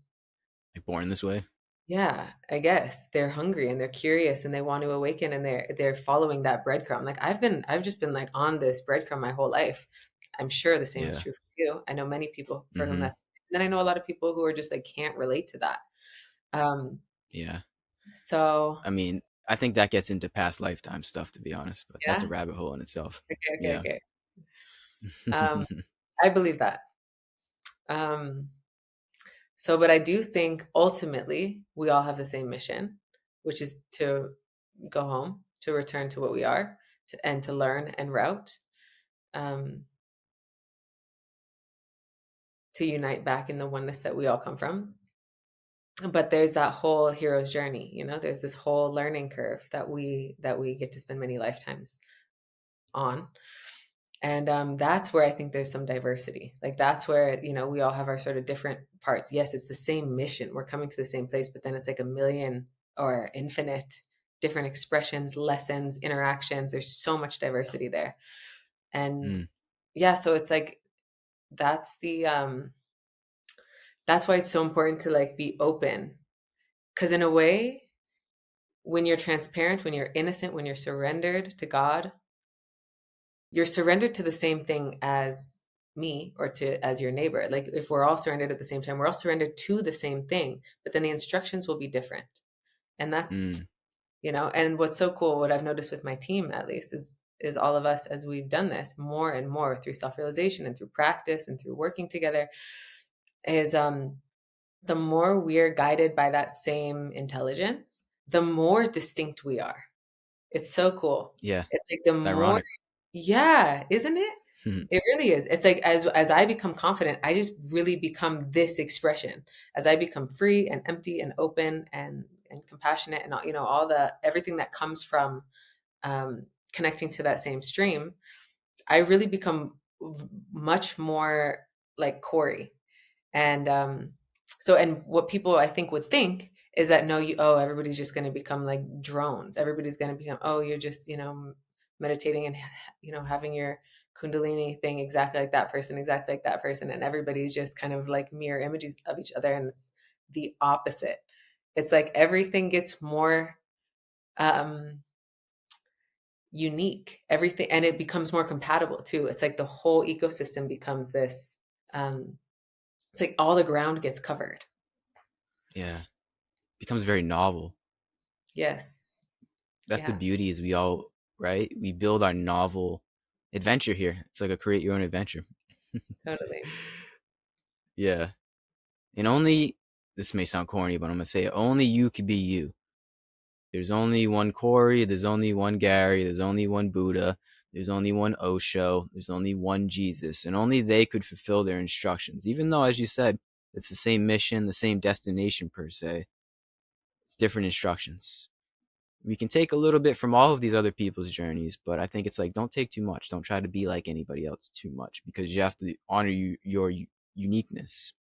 Like born this way?
yeah, I guess they're hungry and they're curious and they want to awaken, and they're following that breadcrumb. Like, I've just been like on this breadcrumb my whole life. I'm sure the same is
Yeah.
true for you. I know many people for whom
Mm-hmm.
that's, then I know a lot of people who are just like can't relate to that. Um,
Yeah.
so
I mean, I think that gets into past lifetime stuff, to be honest, but that's a
yeah,
rabbit hole in itself.
okay, okay,
Yeah.
okay. Um, I believe that. Um, but I do think ultimately we all have the same mission, which is to go home, to return to what we are, and to learn and route, um, to unite back in the oneness that we all come from. But there's that whole hero's journey, there's this whole learning curve that we get to spend many lifetimes on. And that's where I think there's some diversity. Like, that's where, we all have our sort of different parts. Yes, it's the same mission. We're coming to the same place, but then it's like a million or infinite different expressions, lessons, interactions. There's so much diversity there. And
Mm,
yeah, so it's like that's why it's so important to like be open. Because in a way, when you're transparent, when you're innocent, when you're surrendered to God, you're surrendered to the same thing as me or to as your neighbor. Like, if we're all surrendered at the same time, we're all surrendered to the same thing, but then the instructions will be different. And that's,
mm,
and what's so cool, what I've noticed with my team at least, is all of us, as we've done this more and more through self-realization and through practice and through working together, is the more we're guided by that same intelligence, the more distinct we are. It's so cool.
yeah.
It's like the
It's
more,
ironic.
yeah, isn't it? It really is. It's like, as I become confident, I just really become this expression. As I become free and empty and open and compassionate, and all the everything that comes from connecting to that same stream, I really become much more like Cory. And and what people I think would think is that, no, everybody's just going to become like drones. Everybody's going to become, oh, you're just, meditating and, having your Kundalini thing exactly like that person. And everybody's just kind of like mirror images of each other. And it's the opposite. It's like everything gets more um, unique, everything, and it becomes more compatible too. It's like the whole ecosystem becomes this, um, it's like all the ground gets covered.
Yeah. Becomes very novel.
Yes.
That's the
Yeah,
beauty is we all, right? We build our novel adventure here. It's like a create your own adventure.
totally.
Yeah. And only, this may sound corny, but I'm going to say it, only you can be you. There's only one Cory, there's only one Gary, there's only one Buddha, there's only one Osho, there's only one Jesus, and only they could fulfill their instructions. Even though, as you said, it's the same mission, the same destination per se, it's different instructions. We can take a little bit from all of these other people's journeys, but I think it's like, don't take too much. Don't try to be like anybody else too much, because you have to honor your uniqueness.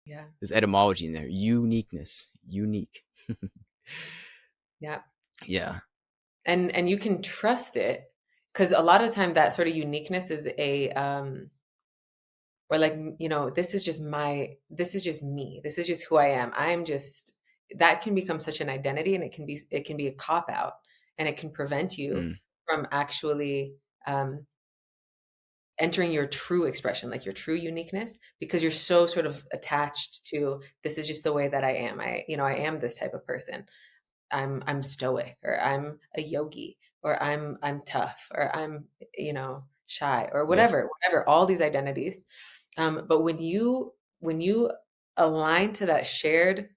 Yeah.
There's etymology in there. Uniqueness. Unique.
Yeah.
Yeah.
And you can trust it, because a lot of time that sort of uniqueness is a or like, this is just this is just me, this is just who I am, I'm just, that can become such an identity, and it can be a cop out, and it can prevent you
Mm,
from actually um entering your true expression, like your true uniqueness, because you're so sort of attached to, this is just the way that I am, I am this type of person. I'm stoic, or I'm a yogi, or I'm tough, or I'm, shy, or
yeah.
whatever, all these identities. But when you align to that shared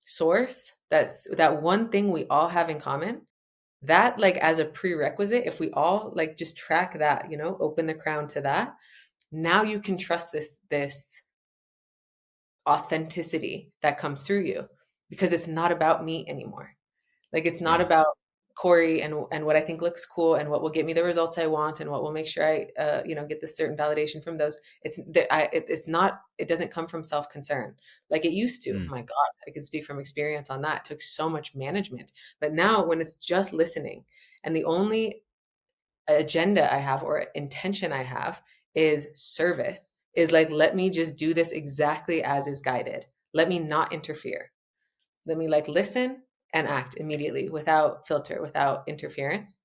source, that one thing we all have in common, that, like, as a prerequisite, if we all like just track that, open the crown to that, now you can trust this authenticity that comes through you, because it's not about me anymore. Like, it's not
Yeah.
about Cory and what I think looks cool and what will get me the results I want and what will make sure I, get this certain validation from those. It's not. It doesn't come from self concern like it used to.
Mm,
My God, I can speak from experience on that. It took so much management, but now when it's just listening, and the only agenda I have or intention I have is service, is like, let me just do this exactly as is guided. Let me not interfere. Let me like listen and act immediately, without filter, without interference.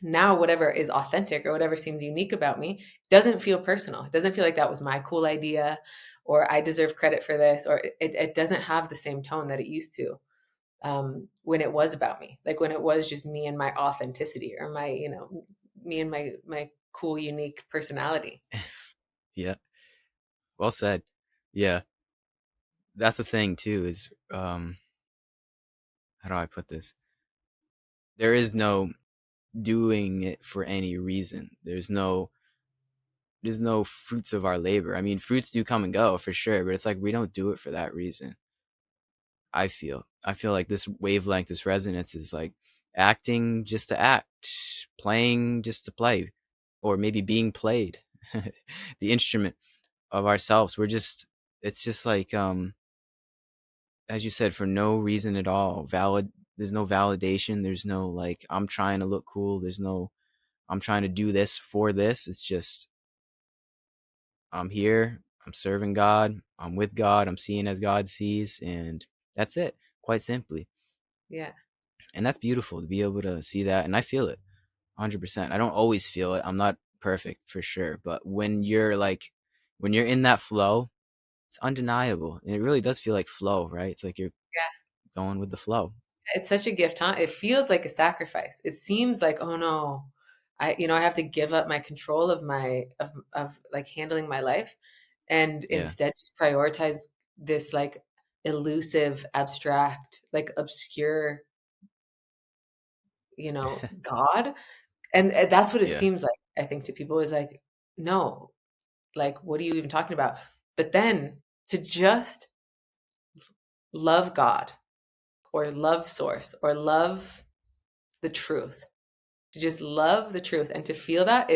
Now, whatever is authentic or whatever seems unique about me doesn't feel personal. It doesn't feel like that was my cool idea, or I deserve credit for this, or it doesn't have the same tone that it used to, when it was about me, like when it was just me and my authenticity, or my, me and my cool, unique personality.
yeah. Well said. Yeah. That's the thing too, is how do I put this? There is no doing it for any reason. There's no fruits of our labor. I mean, fruits do come and go for sure, but it's like we don't do it for that reason. I feel like this wavelength, this resonance is like acting just to act, playing just to play, or maybe being played. The instrument of ourselves. It's just like as you said, for no reason at all. There's no validation, there's no like I'm trying to look cool, there's no I'm trying to do this for this. It's just I'm here, I'm serving God, I'm with God, I'm seeing as God sees, and that's it, quite simply.
Yeah.
And that's beautiful to be able to see that. And I feel it 100%. I don't always feel it. I'm not perfect for sure. But when you're in that flow, it's undeniable. And it really does feel like flow, right? It's like you're
Yeah.
going with the flow.
It's such a gift, huh? It feels like a sacrifice. It seems like, oh no, I have to give up my control of of like handling my life, and
Yeah.
instead just prioritize this like elusive, abstract, like obscure, God. And that's what it
Yeah.
seems like, I think, to people, is like, no, like, what are you even talking about? But then to just love God, or love source, or love the truth, to just love the truth, and to feel that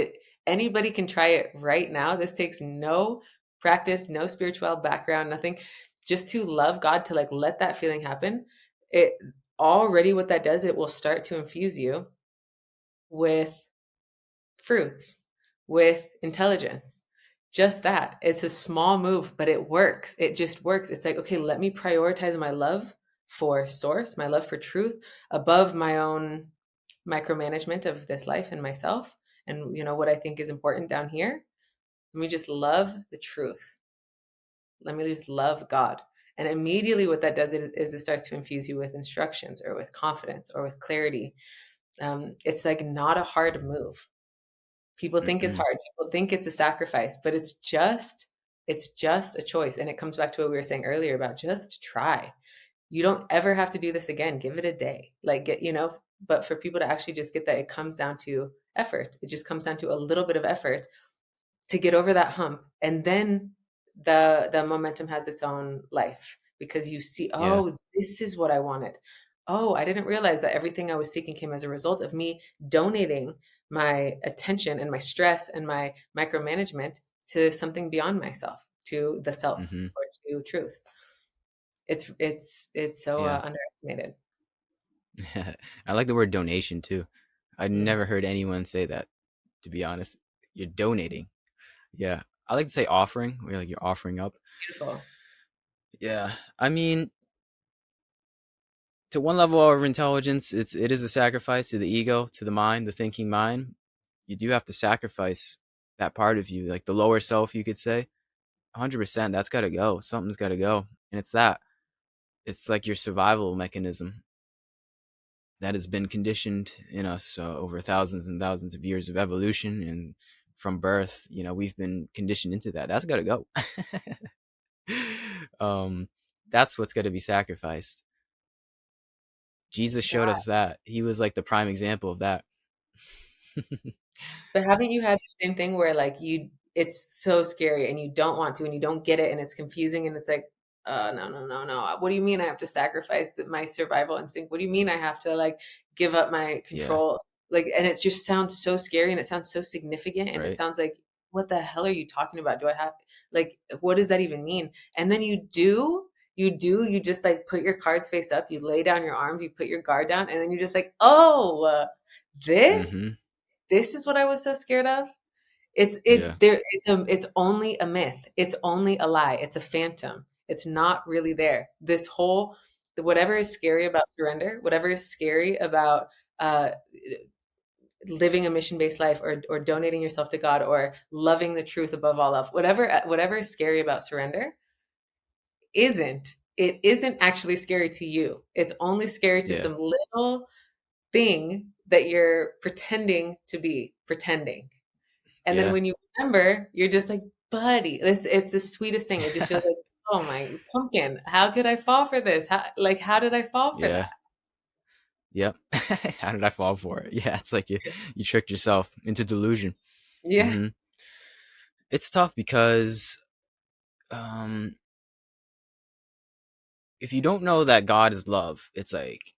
anybody can try it right now. This takes no practice, no spiritual background, nothing. Just to love God, to like let that feeling happen. It already, what that does, it will start to infuse you with fruits, with intelligence. Just that. It's a small move, but it works. It just works. It's like, okay, let me prioritize my love for source, my love for truth, above my own micromanagement of this life and myself, and what I think is important down here. Let me just love the truth. Let me just love God. And immediately what that does is it starts to infuse you with instructions, or with confidence, or with clarity. It's like not a hard move. People think it's
Mm-mm.
hard. People think it's a sacrifice, but it's just a choice. And it comes back to what we were saying earlier about just try. You don't ever have to do this again. Give it a day. Like, but for people to actually just get that, it comes down to effort. It just comes down to a little bit of effort to get over that hump. And then the momentum has its own life, because you see,
Yeah.
oh, this is what I wanted. Oh, I didn't realize that everything I was seeking came as a result of me donating my attention and my stress and my micromanagement to something beyond myself, to the self
Hmm.
or to truth. It's so
Yeah.
underestimated.
I like the word donation too. I
Mm,
never heard anyone say that, to be honest. You're donating. Yeah. I like to say offering, where like you're offering up.
beautiful.
Yeah. I mean, to one level of intelligence, it is a sacrifice to the ego, to the mind, the thinking mind. You do have to sacrifice that part of you, like the lower self, you could say. 100%, that's got to go. Something's got to go. And it's that. It's like your survival mechanism that has been conditioned in us over thousands and thousands of years of evolution. And from birth, we've been conditioned into that. That's got to go. um, that's what's got to be sacrificed. Jesus showed us that. He was like the prime example of that.
But haven't you had the same thing where like it's so scary and you don't want to and you don't get it and it's confusing and it's like, no, no, no, no. What do you mean I have to sacrifice my survival instinct? What do you mean I have to like give up my
Yeah,
control? Like, and it just sounds so scary and it sounds so significant and it
right.
sounds like, what the hell are you talking about? Do I have like, what does that even mean? And then you just like put your cards face up, you lay down your arms, you put your guard down, and then you're just like, oh, this
Hmm.
this is what I was so scared of.
Yeah,
It's only a myth. It's only a lie. It's a phantom. It's not really there. This whole whatever is scary about surrender, whatever is scary about uh living a mission-based life or donating yourself to God or loving the truth above all else, whatever is scary about surrender isn't actually scary to you. It's only scary to
yeah,
some little thing that you're pretending to be pretending. And then
yeah.
when you remember, you're just like, buddy, it's the sweetest thing. It just feels like, oh my pumpkin, how could I fall for this? How did I fall for
Yeah.
that?
Yep. How did I fall for it? Yeah, it's like you tricked yourself into delusion.
Yeah.
Hmm. It's tough because um if you don't know that God is love, it's like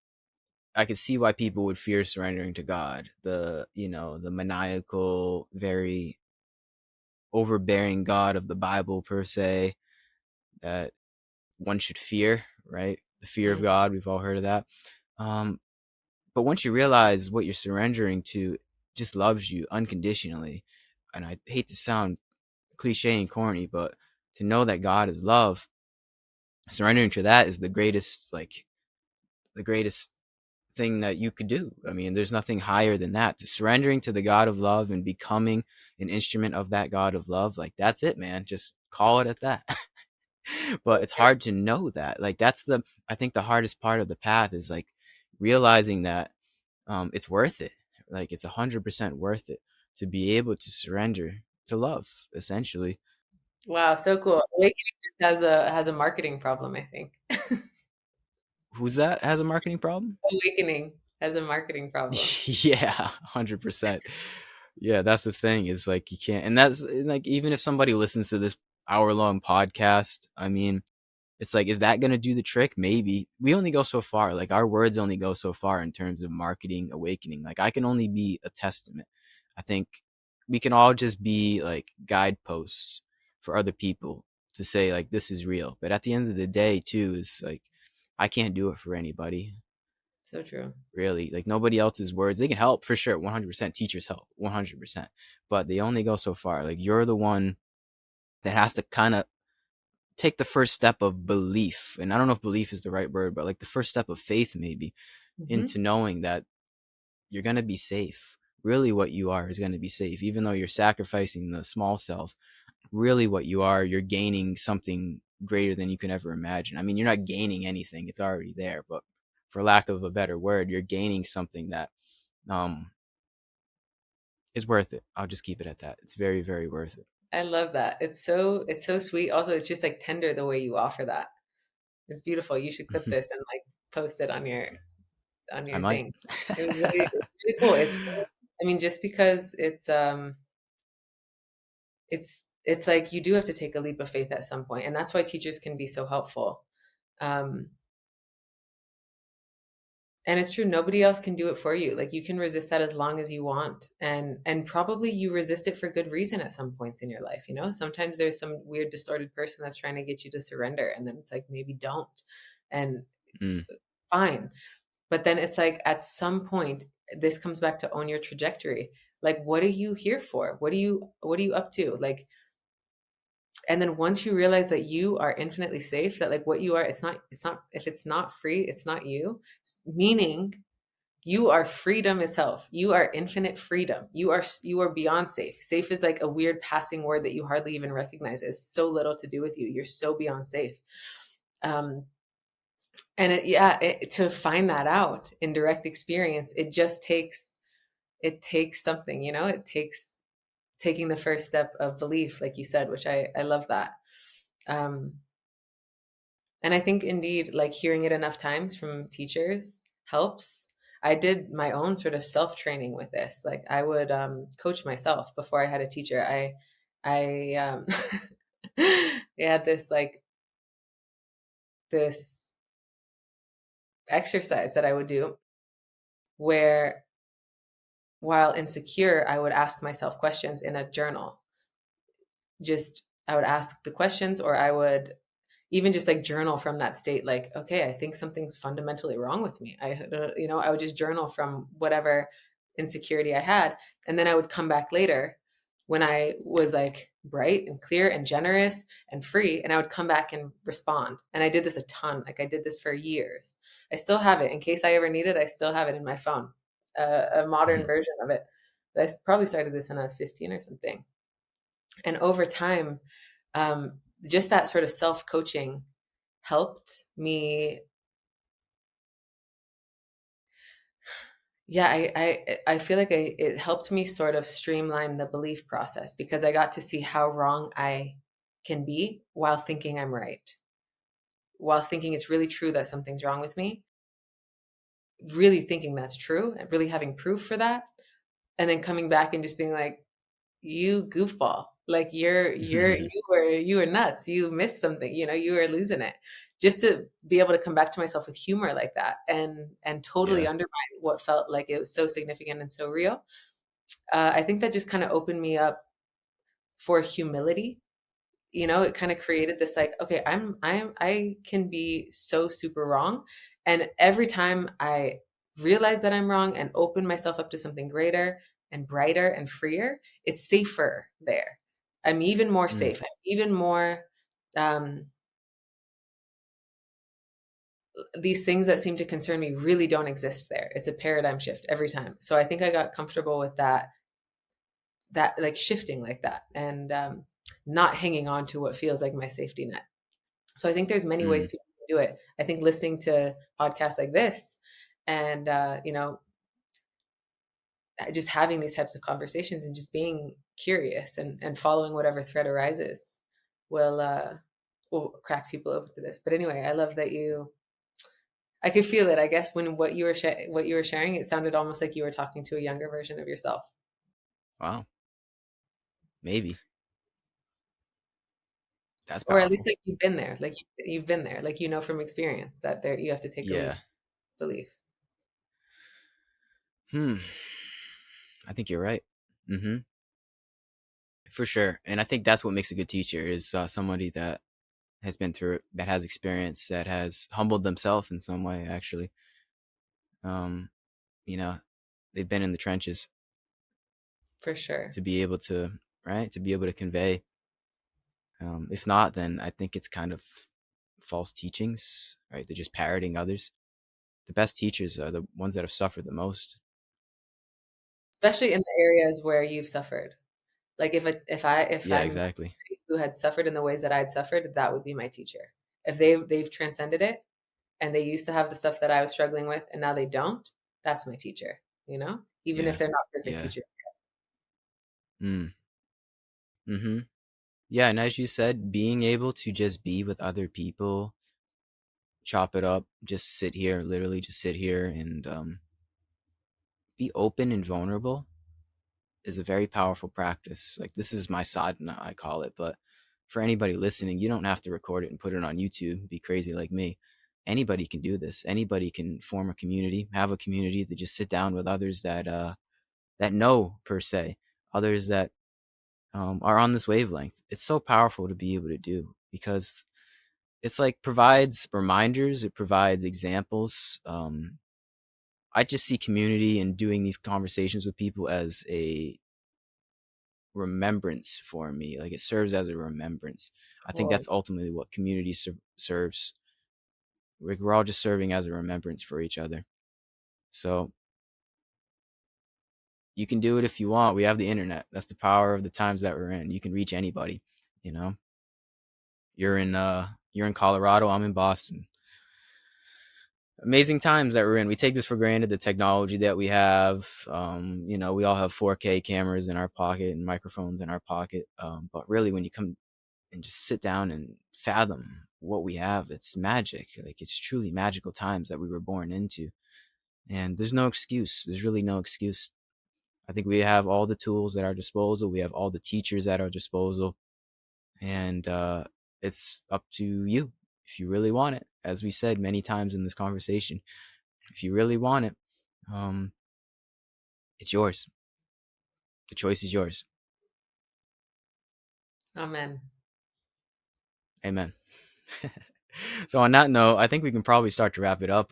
I could see why people would fear surrendering to God. The maniacal, very overbearing God of the Bible per se that one should fear, right? The fear of
Mm,
God, we've all heard of that. Um but once you realize what you're surrendering to just loves you unconditionally, and I hate to sound cliche and corny, but to know that God is love, surrendering to that is the greatest thing that you could do. I mean, there's nothing higher than that. To surrendering to the God of love and becoming an instrument of that God of love, like that's it, man. Just call it at that. But it's hard to know that. Like that's the I think the hardest part of the path is like realizing that it's worth it. Like it's 100% worth it to be able to surrender to love, essentially.
wow, so cool. Awakening just has a marketing problem, I think.
Who's that has a marketing problem?
Awakening has a marketing problem.
Yeah, 100%. Yeah, that's the thing is like you can't, and that's like even if somebody listens to this hour-long podcast, I mean, it's like, is that going to do the trick? Maybe. We only go so far. Like our words only go so far in terms of marketing awakening. Like I can only be a testament. I think we can all just be like guideposts for other people to say like this is real. But at the end of the day, too, is like I can't do it for anybody.
So true.
Really, like nobody else's words. They can help for sure. 100% teachers help. 100%. But they only go so far. Like you're the one that has to kind of take the first step of belief, and I don't know if belief is the right word, but like the first step of faith maybe,
Hmm.
into knowing that you're going to be safe. Really what you are is going to be safe, even though you're sacrificing the small self. Really what you are, you're gaining something greater than you can ever imagine. I mean, you're not gaining anything, it's already there, but for lack of a better word, you're gaining something that um is worth it. I'll just keep it at that. It's very, very worth it.
I love that. It's so sweet. Also, it's just like tender the way you offer that. It's beautiful. You should clip this and like post it on
I
your
might.
thing. It's really cool. I mean, just because it's like you do have to take a leap of faith at some point, and that's why teachers can be so helpful. Um, And it's true, nobody else can do it for you. Like you can resist that as long as you want. And probably you resist it for good reason at some points in your life, you know? Sometimes there's some weird distorted person that's trying to get you to surrender and then it's like maybe don't. And
Mm,
fine. But then it's like at some point this comes back to own your trajectory. Like what are you here for? What are you up to? Like, and then once you realize that you are infinitely safe, that like what you are, it's not if it's not free, it's not you. Meaning you are freedom itself. You are infinite freedom. You are beyond safe. Safe is like a weird passing word that you hardly even recognize. It's so little to do with you. You're so beyond safe. Um, and to find that out in direct experience, it takes something, it takes taking the first step of belief, like you said, which I love that. Um, and I think indeed, like hearing it enough times from teachers helps. I did my own sort of self training with this. Like I would coach myself before I had a teacher. I we had this exercise that I would do where while insecure, I would ask myself questions in a journal. Just I would ask the questions, or I would even just like journal from that state, like, okay, I think something's fundamentally wrong with me. I would just journal from whatever insecurity I had. And then I would come back later when I was like bright and clear and generous and free. And I would come back and respond. And I did this a ton. Like I did this for years. I still have it in case I ever need it. I still have it in my phone, a modern
mhm.
version of it. But I probably started this when I was 15 or something. And over time, just that sort of self coaching helped me. Yeah, I feel like it helped me sort of streamline the belief process because I got to see how wrong I can be while thinking I'm right, while thinking it's really true that something's wrong with me, really thinking that's true and really having proof for that, and then coming back and just being like, you goofball, like you were nuts, you missed something, you were losing it. Just to be able to come back to myself with humor like that and totally
Yeah.
undermine what felt like it was so significant and so real. I think that just kind of opened me up for humility. It kind of created this like, okay, I can be so super wrong, and every time I realize that I'm wrong and open myself up to something greater and brighter and freer, it's safer there. I'm even more
Mm,
safe. I'm even more. Um, these things that seem to concern me really don't exist there. It's a paradigm shift every time. So I think I got comfortable with that like shifting like that, and not hanging on to what feels like my safety net. So I think there's many ways
mm,
people can do it. I think listening to podcasts like this and just having these types of conversations and just being curious and following whatever thread arises will will crack people open to this. But anyway, I love that I could feel it. I guess when what you were sharing, it sounded almost like you were talking to a younger version of yourself,
wow. Maybe that's
or at least
powerful.
like you've been there, like you've been there, like from experience that there you have to take a leap
Yeah.
of belief.
Hmm. I think you're right. Hmm. For sure. And I think that's what makes a good teacher is somebody that has been through it, that has experience, that has humbled themselves in some way. Actually, um, you know, they've been in the trenches
For sure.
to be able to, right, to be able to convey. If not, then I think it's kind of false teachings, right? They're just parroting others. The best teachers are the ones that have suffered the most.
Especially in the areas where you've suffered. Like if
Yeah,
I'm
exactly.
somebody who had suffered in the ways that I'd suffered, that would be my teacher. If they've transcended it and they used to have the stuff that I was struggling with and now they don't, that's my teacher, Even if
Yeah,
they're not perfect
yeah.
teachers.
Mm. Mm-hmm. Yeah, and as you said, being able to just be with other people, chop it up, just sit here, literally just sit here and be open and vulnerable is a very powerful practice. Like this is my sadhana, I call it, but for anybody listening, you don't have to record it and put it on YouTube, be crazy like me. anybody can do this. Anybody can form a community, have a community to just sit down with others that know, per se, others that are on this wavelength. It's so powerful to be able to do, because it's like provides reminders, it provides examples. I just see community and doing these conversations with people as a remembrance for me. Like, it serves as a remembrance. I think
Cool.
that's ultimately what community serves. We're all just serving as a remembrance for each other. So you can do it if you want. We have the internet. That's the power of the times that we're in. You can reach anybody. You know, you're in Colorado. I'm in Boston. Amazing times that we're in. We take this for granted, the technology that we have. We all have 4K cameras in our pocket and microphones in our pocket. But really, when you come and just sit down and fathom what we have, it's magic. Like, it's truly magical times that we were born into. And there's no excuse. There's really no excuse. I think we have all the tools at our disposal. We have all the teachers at our disposal. And it's up to you if you really want it. As we said many times in this conversation, if you really want it, um, it's yours. The choice is yours.
Amen.
Amen. So on that note, I think we can probably start to wrap it up.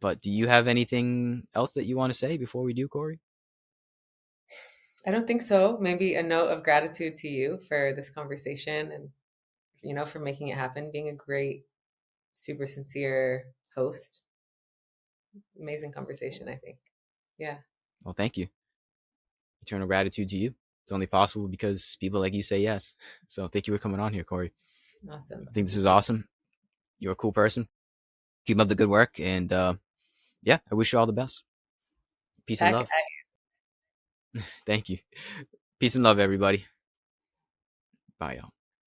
But do you have anything else that you want to say before we do, Cory?
I don't think so. Maybe a note of gratitude to you for this conversation and, for making it happen, being a great, super sincere host. Amazing conversation, I think. Yeah.
Well, thank you. Eternal gratitude to you. It's only possible because people like you say yes. So thank you for coming on here, Cory.
Awesome.
I think this
You
was
too.
awesome. You're a cool person. Keep up the good work. And yeah, I wish you all the best. Peace and
Back
love. Thank you. Peace and love, everybody. Bye, y'all.